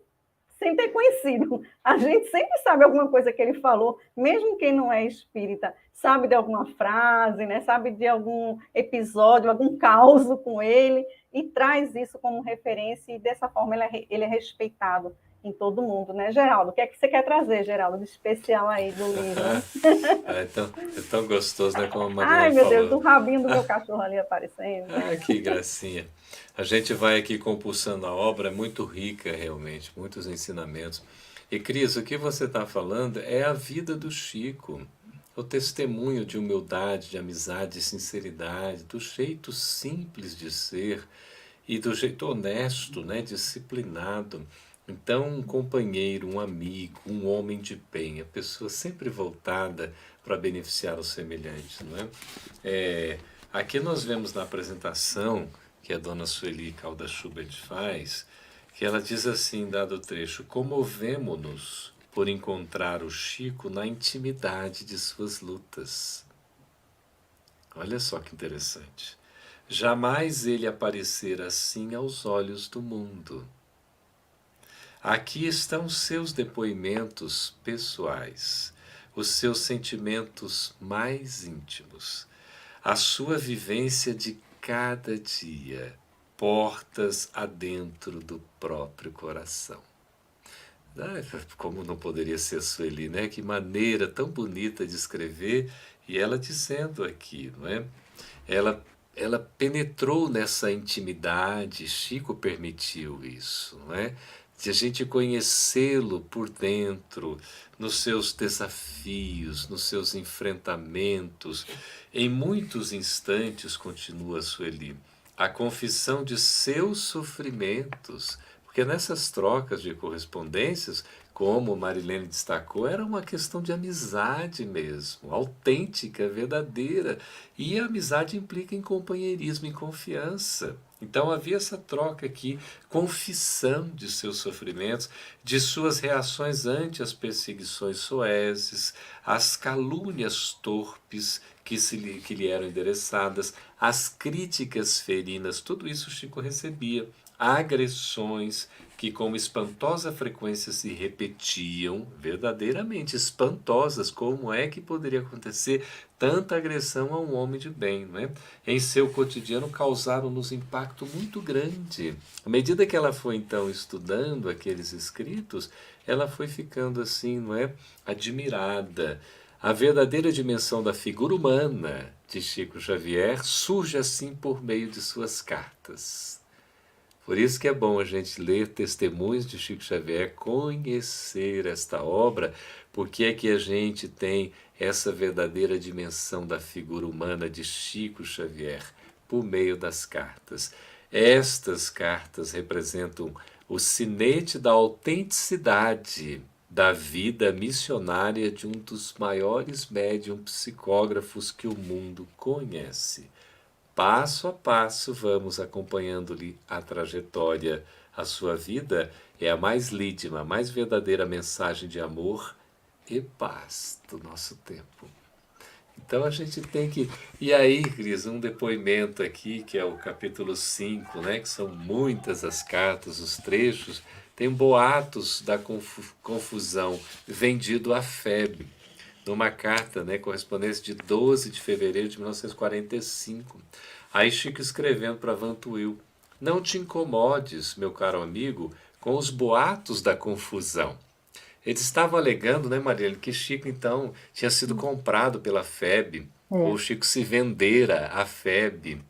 sem ter conhecido. A gente sempre sabe alguma coisa que ele falou, mesmo quem não é espírita, sabe de alguma frase, né? Sabe de algum episódio, algum caos com ele, e traz isso como referência, e dessa forma ele é respeitado em todo mundo, né, Geraldo? O que é que você quer trazer, Geraldo, de especial aí do livro? É tão gostoso, né? Como a Ai, Marilene meu Deus, falou. do rabinho do meu cachorro ali aparecendo. Ah, que gracinha. A gente vai aqui compulsando a obra, é muito rica realmente, muitos ensinamentos. E Cris, o que você está falando é a vida do Chico, o testemunho de humildade, de amizade, de sinceridade, do jeito simples de ser e do jeito honesto, né, disciplinado. Então, um companheiro, um amigo, um homem de bem, a pessoa sempre voltada para beneficiar os semelhantes, não é? Aqui nós vemos na apresentação que a dona Sueli Calda Schubert faz, que ela diz assim, dado o trecho: comovemo-nos por encontrar o Chico na intimidade de suas lutas. Olha só que interessante. Jamais ele aparecera assim aos olhos do mundo. Aqui estão seus depoimentos pessoais, os seus sentimentos mais íntimos, a sua vivência de cada dia, portas adentro do próprio coração. Como não poderia ser a Sueli, né? Que maneira tão bonita de escrever, e ela dizendo aqui, não é? Ela penetrou nessa intimidade, Chico permitiu isso, não é? De a gente conhecê-lo por dentro, nos seus desafios, nos seus enfrentamentos. Em muitos instantes, continua Sueli, a confissão de seus sofrimentos, porque nessas trocas de correspondências, como Marilene destacou, era uma questão de amizade mesmo, autêntica, verdadeira. E a amizade implica em companheirismo, em confiança. Então havia essa troca aqui, confissão de seus sofrimentos, de suas reações ante as perseguições soezes, as calúnias torpes que lhe eram endereçadas, as críticas ferinas, tudo isso Chico recebia. Agressões que com espantosa frequência se repetiam, verdadeiramente espantosas. Como é que poderia acontecer tanta agressão a um homem de bem, não é? Em seu cotidiano causaram-nos impacto muito grande. À medida que ela foi então estudando aqueles escritos, ela foi ficando assim, não é? Admirada. A verdadeira dimensão da figura humana de Chico Xavier surge assim por meio de suas cartas. Por isso que é bom a gente ler testemunhos de Chico Xavier, conhecer esta obra, porque é que a gente tem essa verdadeira dimensão da figura humana de Chico Xavier, por meio das cartas. Estas cartas representam o sinete da autenticidade da vida missionária de um dos maiores médium psicógrafos que o mundo conhece. Passo a passo vamos acompanhando-lhe a trajetória. A sua vida é a mais lídima, a mais verdadeira mensagem de amor e paz do nosso tempo. Então a gente tem que... E aí, Cris, um depoimento aqui, que é o capítulo 5, né? Que são muitas as cartas, os trechos. Tem boatos da confusão, vendido à febre. Numa carta, né, correspondência de 12 de fevereiro de 1945. Aí Chico escrevendo para Vantuil: não te incomodes, meu caro amigo, com os boatos da confusão. Eles estavam alegando, né, Maria, que Chico então tinha sido comprado pela FEB, ou Chico se vendera à FEB.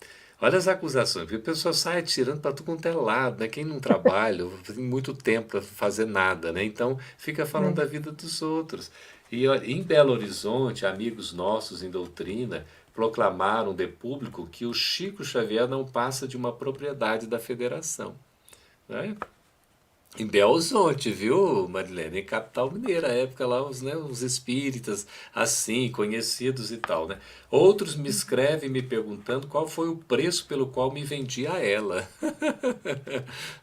Olha as acusações, porque a pessoa sai atirando para tudo quanto é lado, né? Quem não trabalha, tem muito tempo para fazer nada, né? Então fica falando É. da vida dos outros. E ó, em Belo Horizonte, amigos nossos em doutrina proclamaram de público que o Chico Xavier não passa de uma propriedade da federação, né? Em Belo Horizonte, viu, Marilene? Em capital mineira, à época lá, os espíritas, assim, conhecidos e tal, né? Outros me escrevem me perguntando qual foi o preço pelo qual me vendi a ela.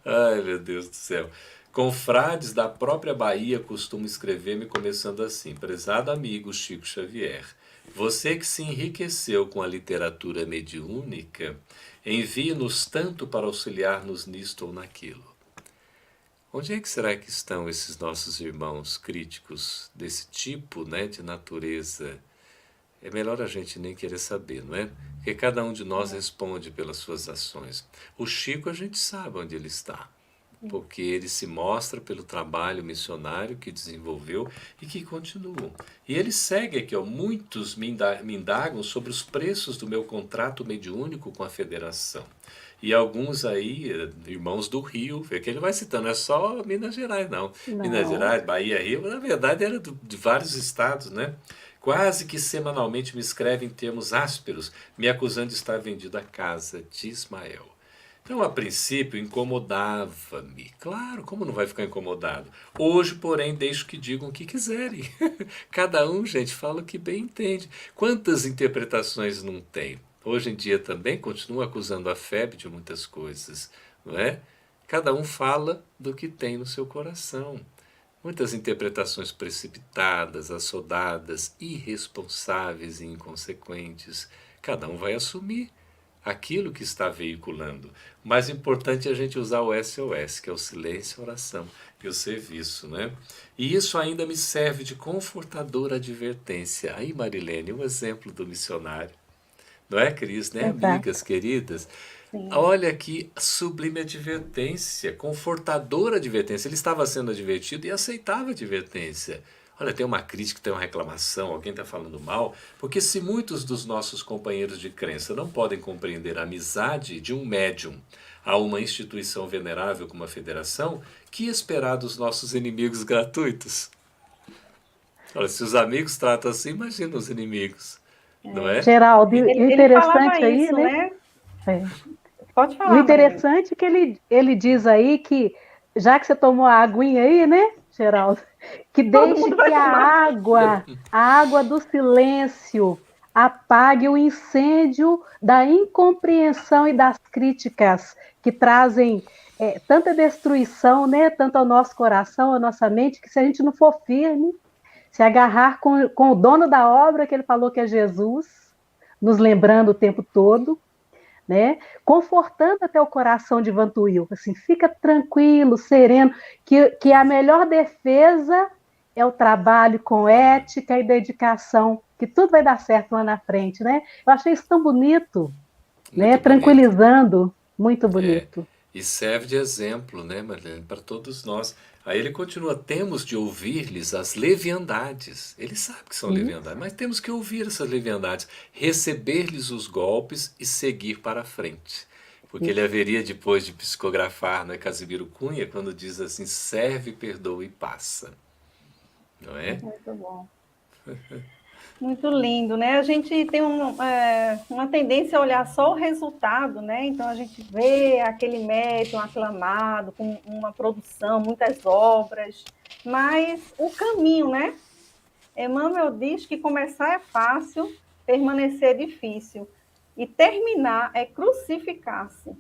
Ai, meu Deus do céu. Confrades da própria Bahia costumam escrever-me começando assim: prezado amigo Chico Xavier, você que se enriqueceu com a literatura mediúnica, envie-nos tanto para auxiliar-nos nisto ou naquilo. Onde é que será que estão esses nossos irmãos críticos desse tipo, né, de natureza? É melhor a gente nem querer saber, não é? Porque cada um de nós responde pelas suas ações. O Chico a gente sabe onde ele está, porque ele se mostra pelo trabalho missionário que desenvolveu e que continua. E ele segue aqui, ó, muitos me indagam sobre os preços do meu contrato mediúnico com a federação. E alguns aí, irmãos do Rio, vê que ele vai citando, não é só Minas Gerais, não. Minas Não, Gerais, Bahia, Rio, na verdade era de vários estados, né? Quase que semanalmente me escrevem em termos ásperos, me acusando de estar vendido a casa de Ismael. Então, a princípio, incomodava-me. Claro, como não vai ficar incomodado? Hoje, porém, deixo que digam o que quiserem. Cada um, gente, fala o que bem entende. Quantas interpretações não tem? Hoje em dia também continua acusando a FEB de muitas coisas, não é? Cada um fala do que tem no seu coração. Muitas interpretações precipitadas, assodadas, irresponsáveis e inconsequentes. Cada um vai assumir aquilo que está veiculando. O mais importante é a gente usar o SOS, que é o silêncio, a oração e o serviço, né? E isso ainda me serve de confortadora advertência. Aí, Marilene, um exemplo do missionário. Não é, Cris, né? Amigas exato. queridas. Sim. Olha que sublime advertência, confortadora advertência. Ele estava sendo advertido e aceitava a advertência. Olha, tem uma crítica, tem uma reclamação, alguém está falando mal, porque se muitos dos nossos companheiros de crença não podem compreender a amizade de um médium a uma instituição venerável como a federação, que esperar dos nossos inimigos gratuitos? Olha, se os amigos tratam assim, imagina os inimigos, não é? Geraldo, e E- o Ele falava interessante aí, isso, né? né? É. Pode E o falar, Marilene. interessante é que ele diz aí que, já que você tomou a aguinha aí, né, Geraldo, que Todo deixe mundo que vai tomar. a água do silêncio, apague o incêndio da incompreensão e das críticas que trazem tanta destruição, né, tanto ao nosso coração, à nossa mente, que se a gente não for firme, se agarrar com o dono da obra, que ele falou que é Jesus, nos lembrando o tempo todo, né? Confortando até o coração de Vantuil, assim, fica tranquilo, sereno, que a melhor defesa é o trabalho com ética e dedicação, que tudo vai dar certo lá na frente, né? Eu achei isso tão bonito, né? Muito bonito. Tranquilizando, muito É, bonito. e serve de exemplo, né, Marlene, para todos nós. Aí ele continua: temos de ouvir-lhes as leviandades. Ele sabe que são Isso. leviandades, mas temos que ouvir essas leviandades, receber-lhes os golpes e seguir para a frente. Porque ele Isso. haveria depois de psicografar, né, Casimiro Cunha, quando diz assim: serve, perdoa e passa. Não é? Muito bom. Muito lindo, né? A gente tem uma tendência a olhar só o resultado, né? Então a gente vê aquele médium aclamado, com uma produção, muitas obras, mas o caminho, né? Emmanuel diz que começar é fácil, permanecer é difícil, e terminar é crucificar-se.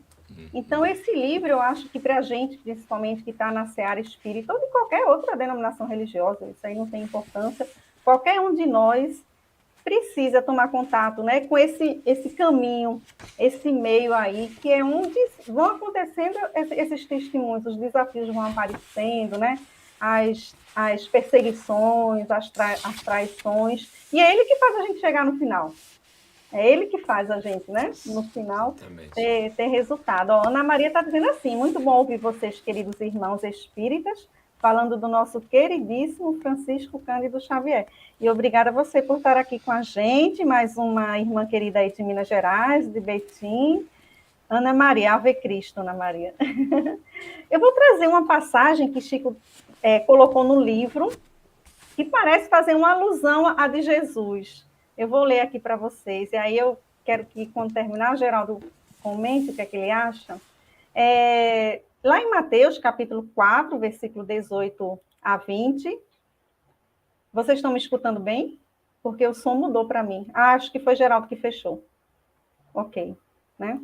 Então, esse livro, eu acho que para a gente, principalmente que está na seara espírita, ou de qualquer outra denominação religiosa, isso aí não tem importância, qualquer um de nós precisa tomar contato, né, com esse caminho, esse meio aí, que é onde vão acontecendo esses testemunhos, os desafios vão aparecendo, né, as perseguições, as traições, e é ele que faz a gente chegar no final. É ele que faz a gente, né, no final, Exatamente. ter resultado. Ó, Ana Maria está dizendo assim: muito bom ouvir vocês, queridos irmãos espíritas, falando do nosso queridíssimo Francisco Cândido Xavier. E obrigada a você por estar aqui com a gente, mais uma irmã querida aí de Minas Gerais, de Betim. Ana Maria, Ave Cristo, Ana Maria. Eu vou trazer uma passagem que Chico colocou no livro, que parece fazer uma alusão à de Jesus. Eu vou ler aqui para vocês, e aí eu quero que, quando terminar, o Geraldo comente o que é que ele acha. Lá em Mateus, capítulo 4, versículo 18 a 20. Vocês estão me escutando bem? Porque o som mudou para mim. Acho que foi Geraldo que fechou. Ok, né?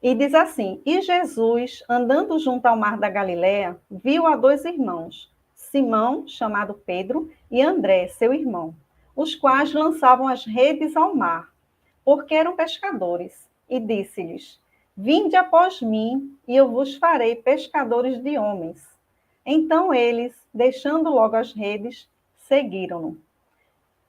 E diz assim: E Jesus, andando junto ao mar da Galileia, viu a dois irmãos, Simão, chamado Pedro, e André, seu irmão, os quais lançavam as redes ao mar, porque eram pescadores. E disse-lhes: Vinde após mim, e eu vos farei pescadores de homens. Então eles, deixando logo as redes, seguiram-no.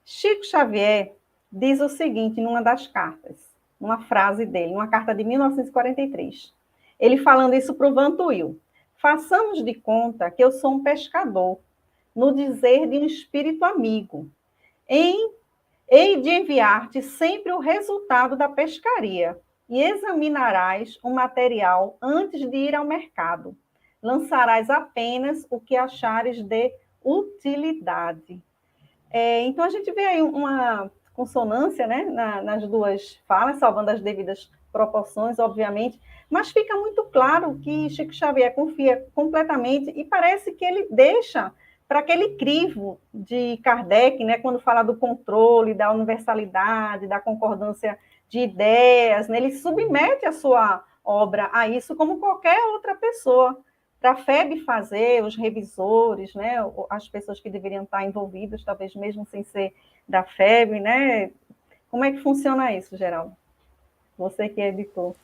Chico Xavier diz o seguinte numa das cartas, uma frase dele, uma carta de 1943. Ele falando isso para o Vantuil. Façamos de conta que eu sou um pescador, no dizer de um espírito amigo. Hei de enviar-te sempre o resultado da pescaria, e examinarás o material antes de ir ao mercado. Lançarás apenas o que achares de utilidade. Então, a gente vê aí uma consonância, né, nas duas falas, salvando as devidas proporções, obviamente, mas fica muito claro que Chico Xavier confia completamente e parece que ele deixa para aquele crivo de Kardec, né, quando fala do controle, da universalidade, da concordância de ideias, né, ele submete a sua obra a isso como qualquer outra pessoa. Para a FEB fazer, os revisores, né, as pessoas que deveriam estar envolvidas, talvez mesmo sem ser da FEB, né? Como é que funciona isso, Geraldo? Você que é editor.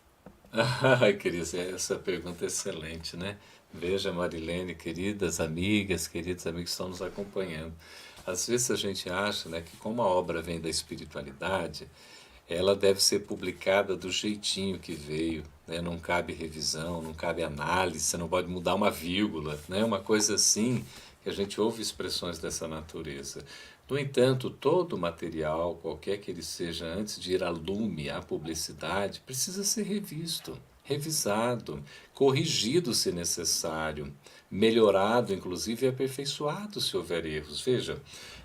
Cris, essa pergunta é excelente, né? Veja, Marilene, queridas amigos que estão nos acompanhando. Às vezes a gente acha, né, que como a obra vem da espiritualidade, ela deve ser publicada do jeitinho que veio, né? Não cabe revisão, não cabe análise, você não pode mudar uma vírgula, né? Uma coisa assim, que a gente ouve expressões dessa natureza. No entanto, todo material, qualquer que ele seja, antes de ir a lume, à publicidade, precisa ser revisto, revisado, corrigido se necessário, melhorado, inclusive aperfeiçoado se houver erros. Veja,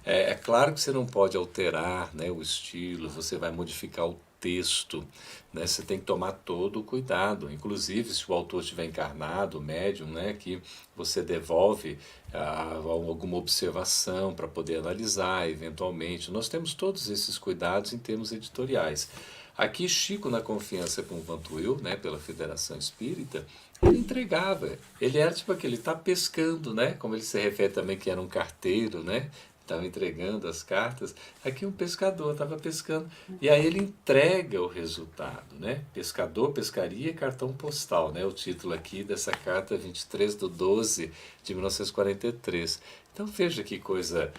é claro que você não pode alterar, né, o estilo, você vai modificar o texto, né, você tem que tomar todo o cuidado, inclusive se o autor estiver encarnado, o médium, né, que você devolve alguma observação para poder analisar eventualmente. Nós temos todos esses cuidados em termos editoriais. Aqui Chico, na confiança com o Vantuil, né, pela Federação Espírita, ele entregava, ele era tipo aquele, tá pescando, né, como ele se refere também que era um carteiro, né, estava entregando as cartas, aqui um pescador estava pescando, e aí ele entrega o resultado, né? Pescador, pescaria, cartão postal, né? O título aqui dessa carta 23/12 de 1943. Então veja que coisa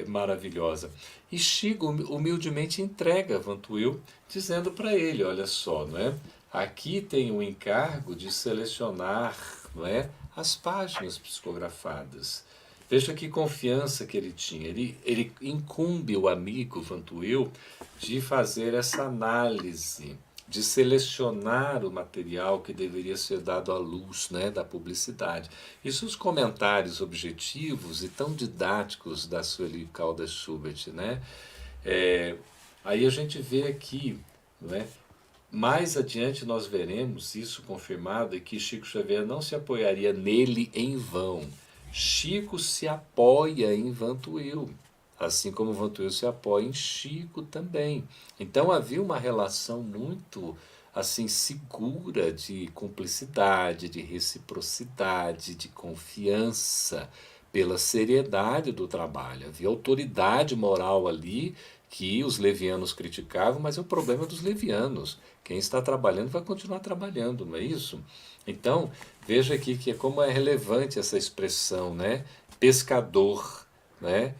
maravilhosa. E Chico humildemente entrega Vantuil, dizendo para ele, olha só, não é? Aqui tem o encargo de selecionar, não é, as páginas psicografadas. Veja que confiança que ele tinha. Ele incumbe o amigo Vantuil de fazer essa análise, de selecionar o material que deveria ser dado à luz, né, da publicidade. E os comentários objetivos e tão didáticos da Sueli Caldas Schubert, né? Aí a gente vê aqui, não é? Mais adiante nós veremos isso confirmado e que Chico Xavier não se apoiaria nele em vão. Chico se apoia em Vantuil, assim como Vantuil se apoia em Chico também. Então havia uma relação muito assim segura de cumplicidade, de reciprocidade, de confiança, pela seriedade do trabalho. Havia autoridade moral ali que os levianos criticavam, mas é o problema dos levianos. Quem está trabalhando vai continuar trabalhando, não é isso? Então, veja aqui que como é relevante essa expressão, né? Pescador, né?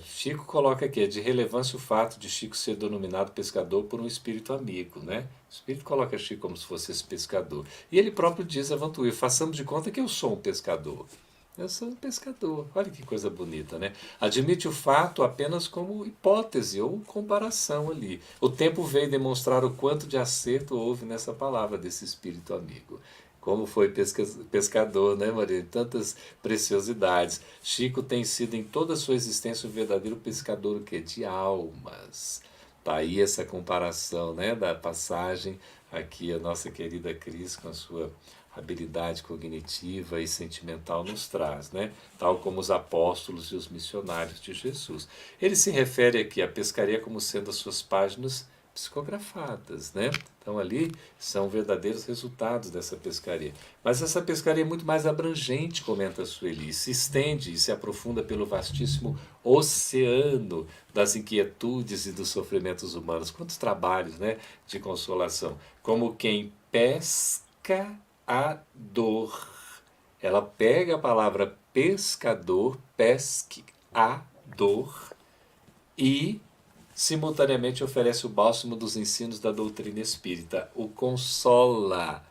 Chico coloca aqui, é de relevância o fato de Chico ser denominado pescador por um espírito amigo, né? O espírito coloca Chico como se fosse esse pescador. E ele próprio diz a Vantuil, façamos de conta que eu sou um pescador. Eu sou um pescador. Olha que coisa bonita, né? Admite o fato apenas como hipótese ou comparação ali. O tempo veio demonstrar o quanto de acerto houve nessa palavra desse espírito amigo. Como foi pescador, né, Maria? Tantas preciosidades. Chico tem sido em toda a sua existência um verdadeiro pescador, o quê? De almas. Tá aí essa comparação, né, da passagem aqui, a nossa querida Cris, com a sua habilidade cognitiva e sentimental nos traz, né? Tal como os apóstolos e os missionários de Jesus. Ele se refere aqui à pescaria como sendo as suas páginas psicografadas, né? Então ali são verdadeiros resultados dessa pescaria. Mas essa pescaria é muito mais abrangente, comenta a Sueli, se estende e se aprofunda pelo vastíssimo oceano das inquietudes e dos sofrimentos humanos. Quantos trabalhos, né, de consolação. Como quem pesca a dor. Ela pega a palavra pescador, pesque, a dor, e simultaneamente oferece o bálsamo dos ensinos da doutrina espírita, o consolador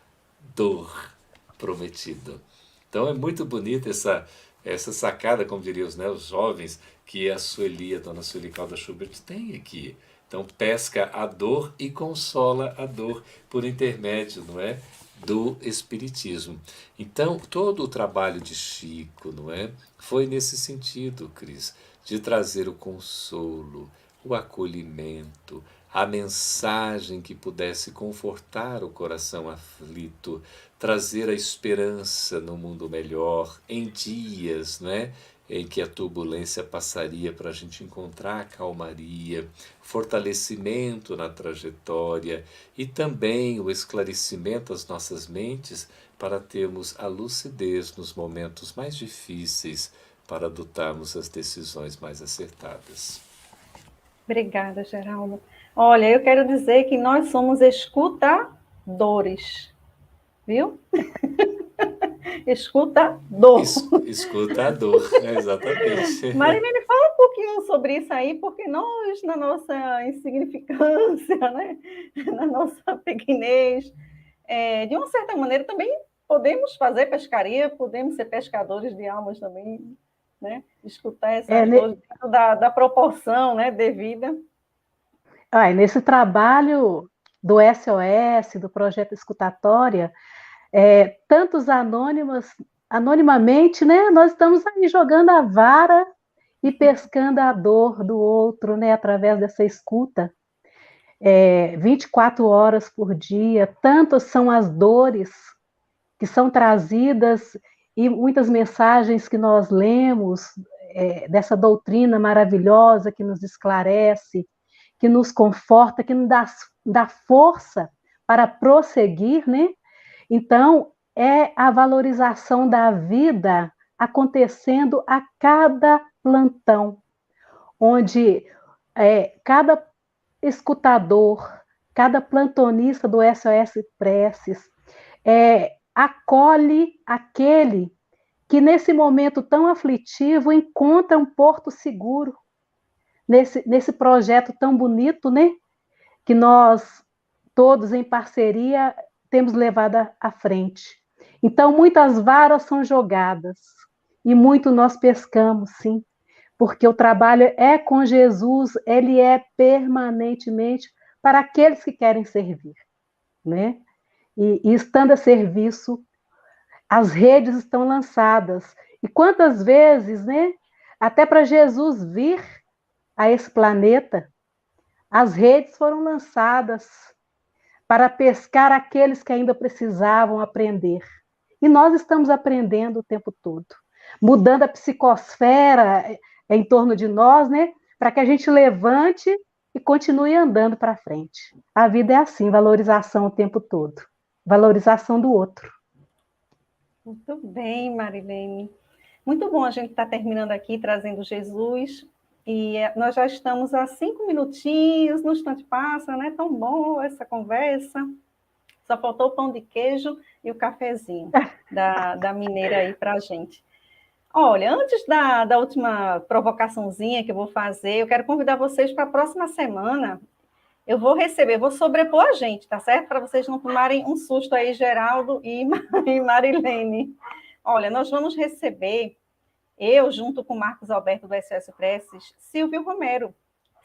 prometido. Então é muito bonita essa sacada, como diriam os jovens, que a Sueli, a dona Sueli Caldas Schubert tem aqui. Então pesca a dor e consola a dor por intermédio, não é, do Espiritismo. Então, todo o trabalho de Chico, não é, foi nesse sentido, Cris, de trazer o consolo, o acolhimento, a mensagem que pudesse confortar o coração aflito, trazer a esperança no mundo melhor, em dias, né, em que a turbulência passaria para a gente encontrar a calmaria, fortalecimento na trajetória e também o esclarecimento das nossas mentes para termos a lucidez nos momentos mais difíceis para adotarmos as decisões mais acertadas. Obrigada, Geraldo. Olha, eu quero dizer que nós somos escutadores, viu? Escutador. Escutador, exatamente. Marilene, fala um pouquinho sobre isso aí, porque nós, na nossa insignificância, né? Na nossa pequenez, de uma certa maneira também podemos fazer pescaria, podemos ser pescadores de almas também, né? Escutar essas dores dentro da proporção, né, devida. Nesse trabalho do SOS, do Projeto Escutatória, tantos anonimamente, né, nós estamos aí jogando a vara e pescando a dor do outro, né, através dessa escuta. 24 horas por dia, tantas são as dores que são trazidas e muitas mensagens que nós lemos dessa doutrina maravilhosa que nos esclarece, que nos conforta, que nos dá força para prosseguir, né? Então, é a valorização da vida acontecendo a cada plantão, onde cada escutador, cada plantonista do SOS Preces acolhe aquele que nesse momento tão aflitivo encontra um porto seguro, nesse projeto tão bonito, né? Que nós todos em parceria temos levado à frente. Então, muitas varas são jogadas e muito nós pescamos, sim, porque o trabalho é com Jesus, ele é permanentemente para aqueles que querem servir, né? E estando a serviço, as redes estão lançadas. E quantas vezes, né? Até para Jesus vir a esse planeta, as redes foram lançadas para pescar aqueles que ainda precisavam aprender. E nós estamos aprendendo o tempo todo, mudando a psicosfera em torno de nós, né? Para que a gente levante e continue andando para frente. A vida é assim, valorização o tempo todo. Valorização do outro. Muito bem, Marilene. Muito bom a gente estar terminando aqui, trazendo Jesus. E nós já estamos há 5 minutinhos, no instante passa, né? Tão bom essa conversa. Só faltou o pão de queijo e o cafezinho da mineira aí para a gente. Olha, antes da última provocaçãozinha que eu vou fazer, eu quero convidar vocês para a próxima semana. Eu vou sobrepor a gente, tá certo? Para vocês não tomarem um susto aí, Geraldo e Marilene. Olha, nós vamos receber, eu, junto com Marcos Alberto do SOS Preces, Silvio Romero,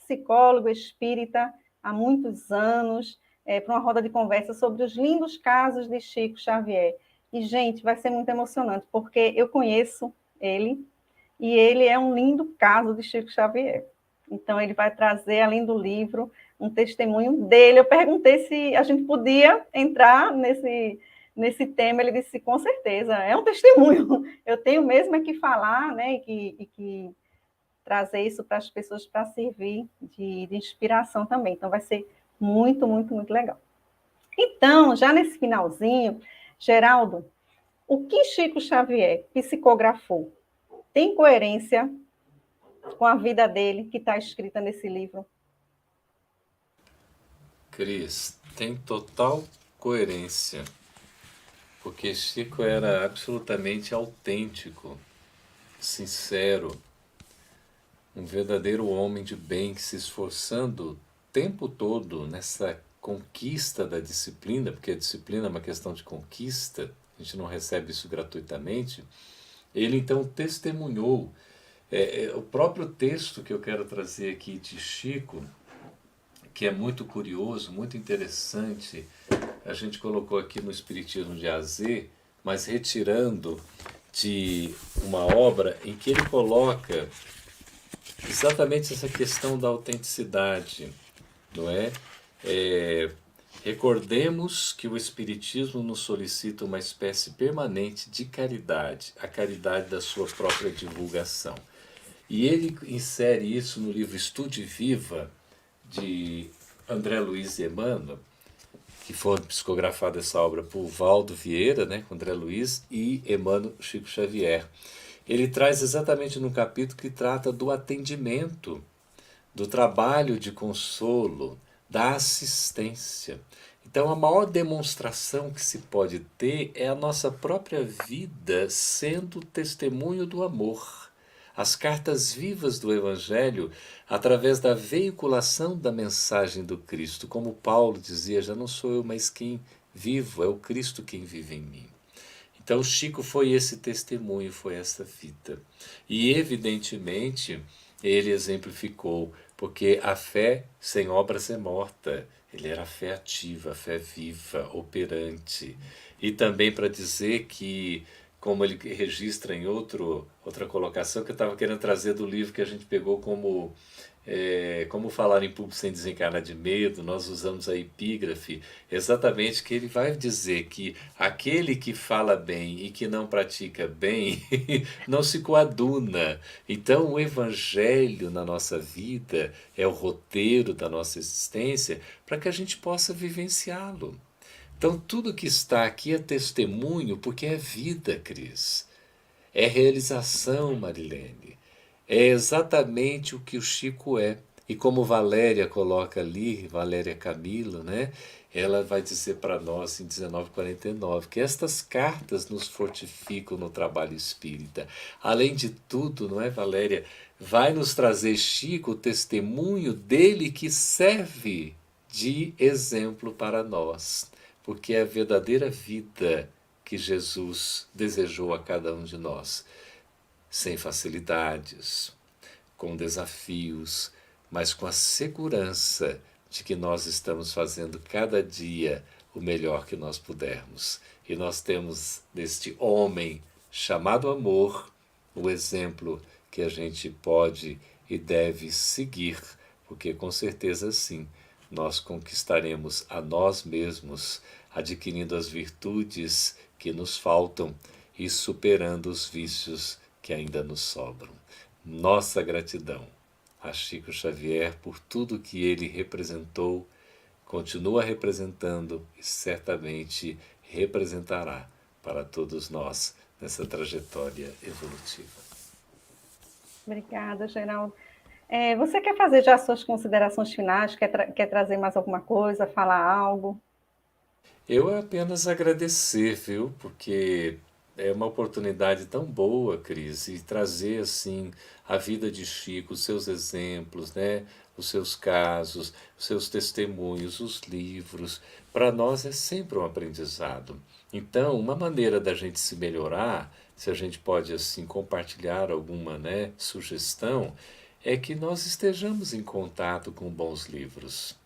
psicólogo espírita há muitos anos, para uma roda de conversa sobre os lindos casos de Chico Xavier. E, gente, vai ser muito emocionante, porque eu conheço ele, e ele é um lindo caso de Chico Xavier. Então, ele vai trazer, além do livro, um testemunho dele. Eu perguntei se a gente podia entrar nesse tema. Ele disse, com certeza, é um testemunho. Eu tenho mesmo é que falar, né, e que trazer isso para as pessoas para servir de inspiração também. Então, vai ser muito, muito, muito legal. Então, já nesse finalzinho, Geraldo, o que Chico Xavier psicografou tem coerência com a vida dele, que está escrita nesse livro? Cris, tem total coerência, porque Chico era absolutamente autêntico, sincero, um verdadeiro homem de bem que se esforçando o tempo todo nessa conquista da disciplina, porque a disciplina é uma questão de conquista, a gente não recebe isso gratuitamente. Ele então testemunhou. O próprio texto que eu quero trazer aqui de Chico, que é muito curioso, muito interessante, a gente colocou aqui no Espiritismo de AZ, mas retirando de uma obra em que ele coloca exatamente essa questão da autenticidade, não é? Recordemos que o Espiritismo nos solicita uma espécie permanente de caridade, a caridade da sua própria divulgação. E ele insere isso no livro Estude Viva, de André Luiz e Emmanuel, que foi psicografada essa obra por Valdo Vieira, né, com André Luiz, e Emmanuel Chico Xavier. Ele traz exatamente num capítulo que trata do atendimento, do trabalho de consolo, da assistência. Então, a maior demonstração que se pode ter é a nossa própria vida sendo testemunho do amor. As cartas vivas do Evangelho, através da veiculação da mensagem do Cristo. Como Paulo dizia, já não sou eu, mas quem vivo, é o Cristo quem vive em mim. Então, Chico foi esse testemunho, foi essa vida. E, evidentemente, ele exemplificou, porque a fé sem obras é morta. Ele era a fé ativa, a fé viva, operante. E também para dizer que, como ele registra em outra colocação, que eu estava querendo trazer do livro que a gente pegou como falar em público sem desencarnar de medo, nós usamos a epígrafe, exatamente que ele vai dizer que aquele que fala bem e que não pratica bem não se coaduna. Então o Evangelho na nossa vida é o roteiro da nossa existência para que a gente possa vivenciá-lo. Então tudo que está aqui é testemunho, porque é vida, Cris. É realização, Marilene. É exatamente o que o Chico é. E como Valéria coloca ali, Valéria Camilo, né? Ela vai dizer para nós em 1949 que estas cartas nos fortificam no trabalho espírita. Além de tudo, não é, Valéria? Vai nos trazer, Chico, o testemunho dele que serve de exemplo para nós. Porque é a verdadeira vida que Jesus desejou a cada um de nós. Sem facilidades, com desafios, mas com a segurança de que nós estamos fazendo cada dia o melhor que nós pudermos. E nós temos deste homem chamado amor o exemplo que a gente pode e deve seguir, porque com certeza sim, nós conquistaremos a nós mesmos, adquirindo as virtudes que nos faltam e superando os vícios que ainda nos sobram. Nossa gratidão a Chico Xavier por tudo que ele representou, continua representando e certamente representará para todos nós nessa trajetória evolutiva. Obrigada, Geraldo. Você quer fazer já as suas considerações finais? Quer trazer mais alguma coisa, falar algo? Eu apenas agradecer, viu? Porque é uma oportunidade tão boa, Cris, e trazer assim a vida de Chico, os seus exemplos, né? Os seus casos, os seus testemunhos, os livros. Para nós é sempre um aprendizado. Então, uma maneira da gente se melhorar, se a gente pode assim compartilhar alguma, né, sugestão, é que nós estejamos em contato com bons livros.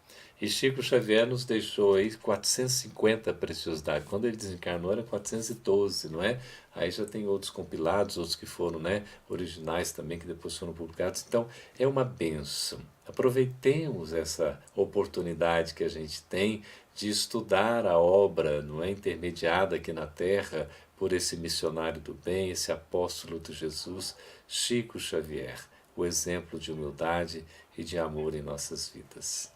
E Chico Xavier nos deixou aí 450 preciosidades. Quando ele desencarnou era 412, não é? Aí já tem outros compilados, outros que foram, né, originais também, que depois foram publicados. Então, é uma bênção. Aproveitemos essa oportunidade que a gente tem de estudar a obra, não é, intermediada aqui na Terra por esse missionário do bem, esse apóstolo de Jesus, Chico Xavier, o exemplo de humildade e de amor em nossas vidas.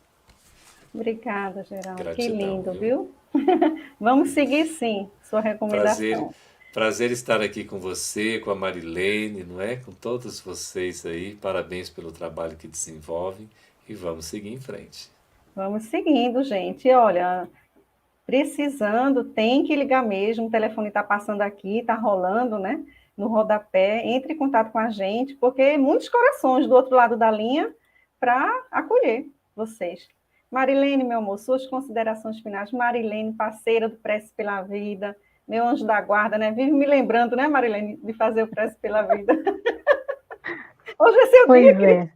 Obrigada, Geraldo. Que Gratidão, lindo, viu? viu? Vamos seguir, sim, sua recomendação. Prazer estar aqui com você, com a Marilene, não é? Com todos vocês aí. Parabéns pelo trabalho que desenvolvem e vamos seguir em frente. Vamos seguindo, gente. Olha, precisando, tem que ligar mesmo. O telefone está passando aqui, está rolando, né? No rodapé. Entre em contato com a gente, porque muitos corações do outro lado da linha para acolher vocês. Marilene, meu amor, suas considerações finais. Marilene, parceira do Prece pela Vida, meu anjo da guarda, né? Vive me lembrando, né, Marilene, de fazer o Prece pela Vida. Hoje é seu Pois dia, é.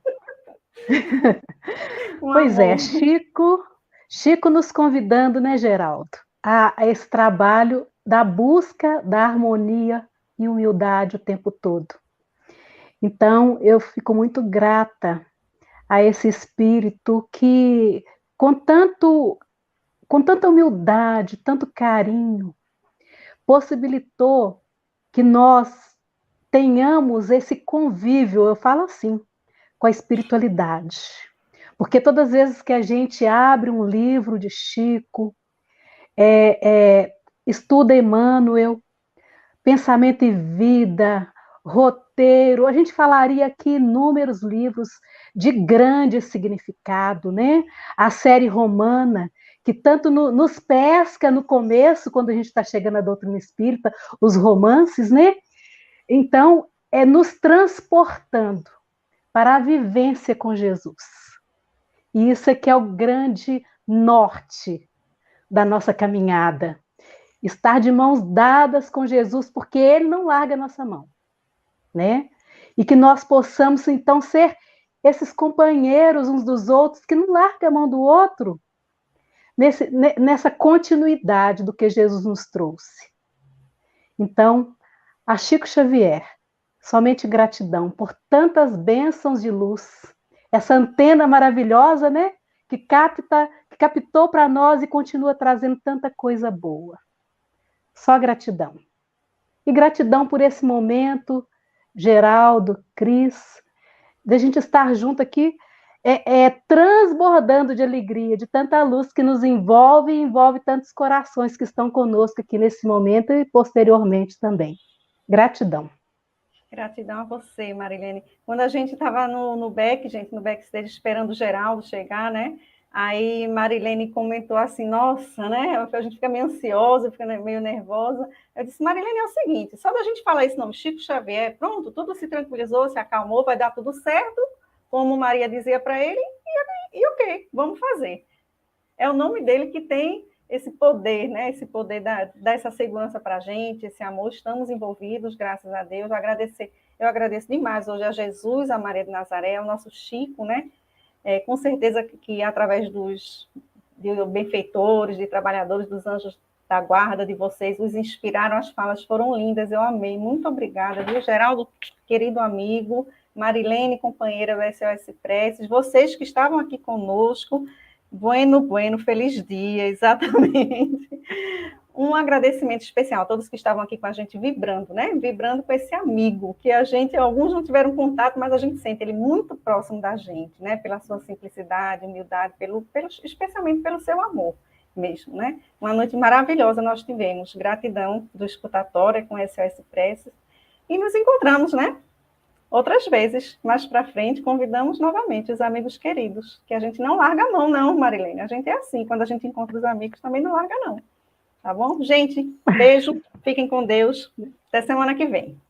Pois é, Chico nos convidando, né, Geraldo, a esse trabalho da busca da harmonia e humildade o tempo todo. Então, eu fico muito grata a esse espírito que, com tanta humildade, tanto carinho, possibilitou que nós tenhamos esse convívio, eu falo assim, com a espiritualidade. Porque todas as vezes que a gente abre um livro de Chico, estuda Emmanuel, Pensamento e Vida, Roteiro, a gente falaria aqui inúmeros livros de grande significado, né? A série romana, que tanto nos pesca no começo, quando a gente está chegando à doutrina espírita, os romances, né? Então, é nos transportando para a vivência com Jesus. E isso é que é o grande norte da nossa caminhada. Estar de mãos dadas com Jesus, porque Ele não larga a nossa mão, né? E que nós possamos, então, ser esses companheiros uns dos outros, que não larga a mão do outro, nessa continuidade do que Jesus nos trouxe. Então, a Chico Xavier, somente gratidão por tantas bênçãos de luz, essa antena maravilhosa, né? Que captou para nós e continua trazendo tanta coisa boa. Só gratidão. E gratidão por esse momento, Geraldo, Cris, de a gente estar junto aqui, transbordando de alegria, de tanta luz que nos envolve e envolve tantos corações que estão conosco aqui nesse momento e posteriormente também. Gratidão. Gratidão a você, Marilene. Quando a gente estava no backstage, esperando o Geraldo chegar, né? Aí Marilene comentou assim, nossa, né? A gente fica meio ansiosa, fica meio nervosa. Eu disse, Marilene, é o seguinte, só da gente falar esse nome, Chico Xavier, pronto, tudo se tranquilizou, se acalmou, vai dar tudo certo, como Maria dizia para ele, e ok, vamos fazer. É o nome dele que tem esse poder, né? Esse poder dar essa segurança para a gente, esse amor. Estamos envolvidos, graças a Deus. Eu agradeço demais hoje a Jesus, a Maria de Nazaré, ao nosso Chico, né? Com certeza que através de benfeitores, de trabalhadores, dos anjos da guarda de vocês, os inspiraram, as falas foram lindas, eu amei. Muito obrigada, viu, Geraldo, querido amigo, Marilene, companheira do SOS Preces, vocês que estavam aqui conosco, bueno, feliz dia, exatamente. Um agradecimento especial a todos que estavam aqui com a gente vibrando, né? Vibrando com esse amigo, que alguns não tiveram contato, mas a gente sente ele muito próximo da gente, né? Pela sua simplicidade, humildade, especialmente pelo seu amor mesmo, né? Uma noite maravilhosa nós tivemos. Gratidão do escutatório com SOS Preces. E nos encontramos, né? Outras vezes, mais para frente, convidamos novamente os amigos queridos, que a gente não larga a mão, não, Marilene. A gente é assim, quando a gente encontra os amigos, também não larga, não. Tá bom? Gente, beijo, fiquem com Deus. Até semana que vem.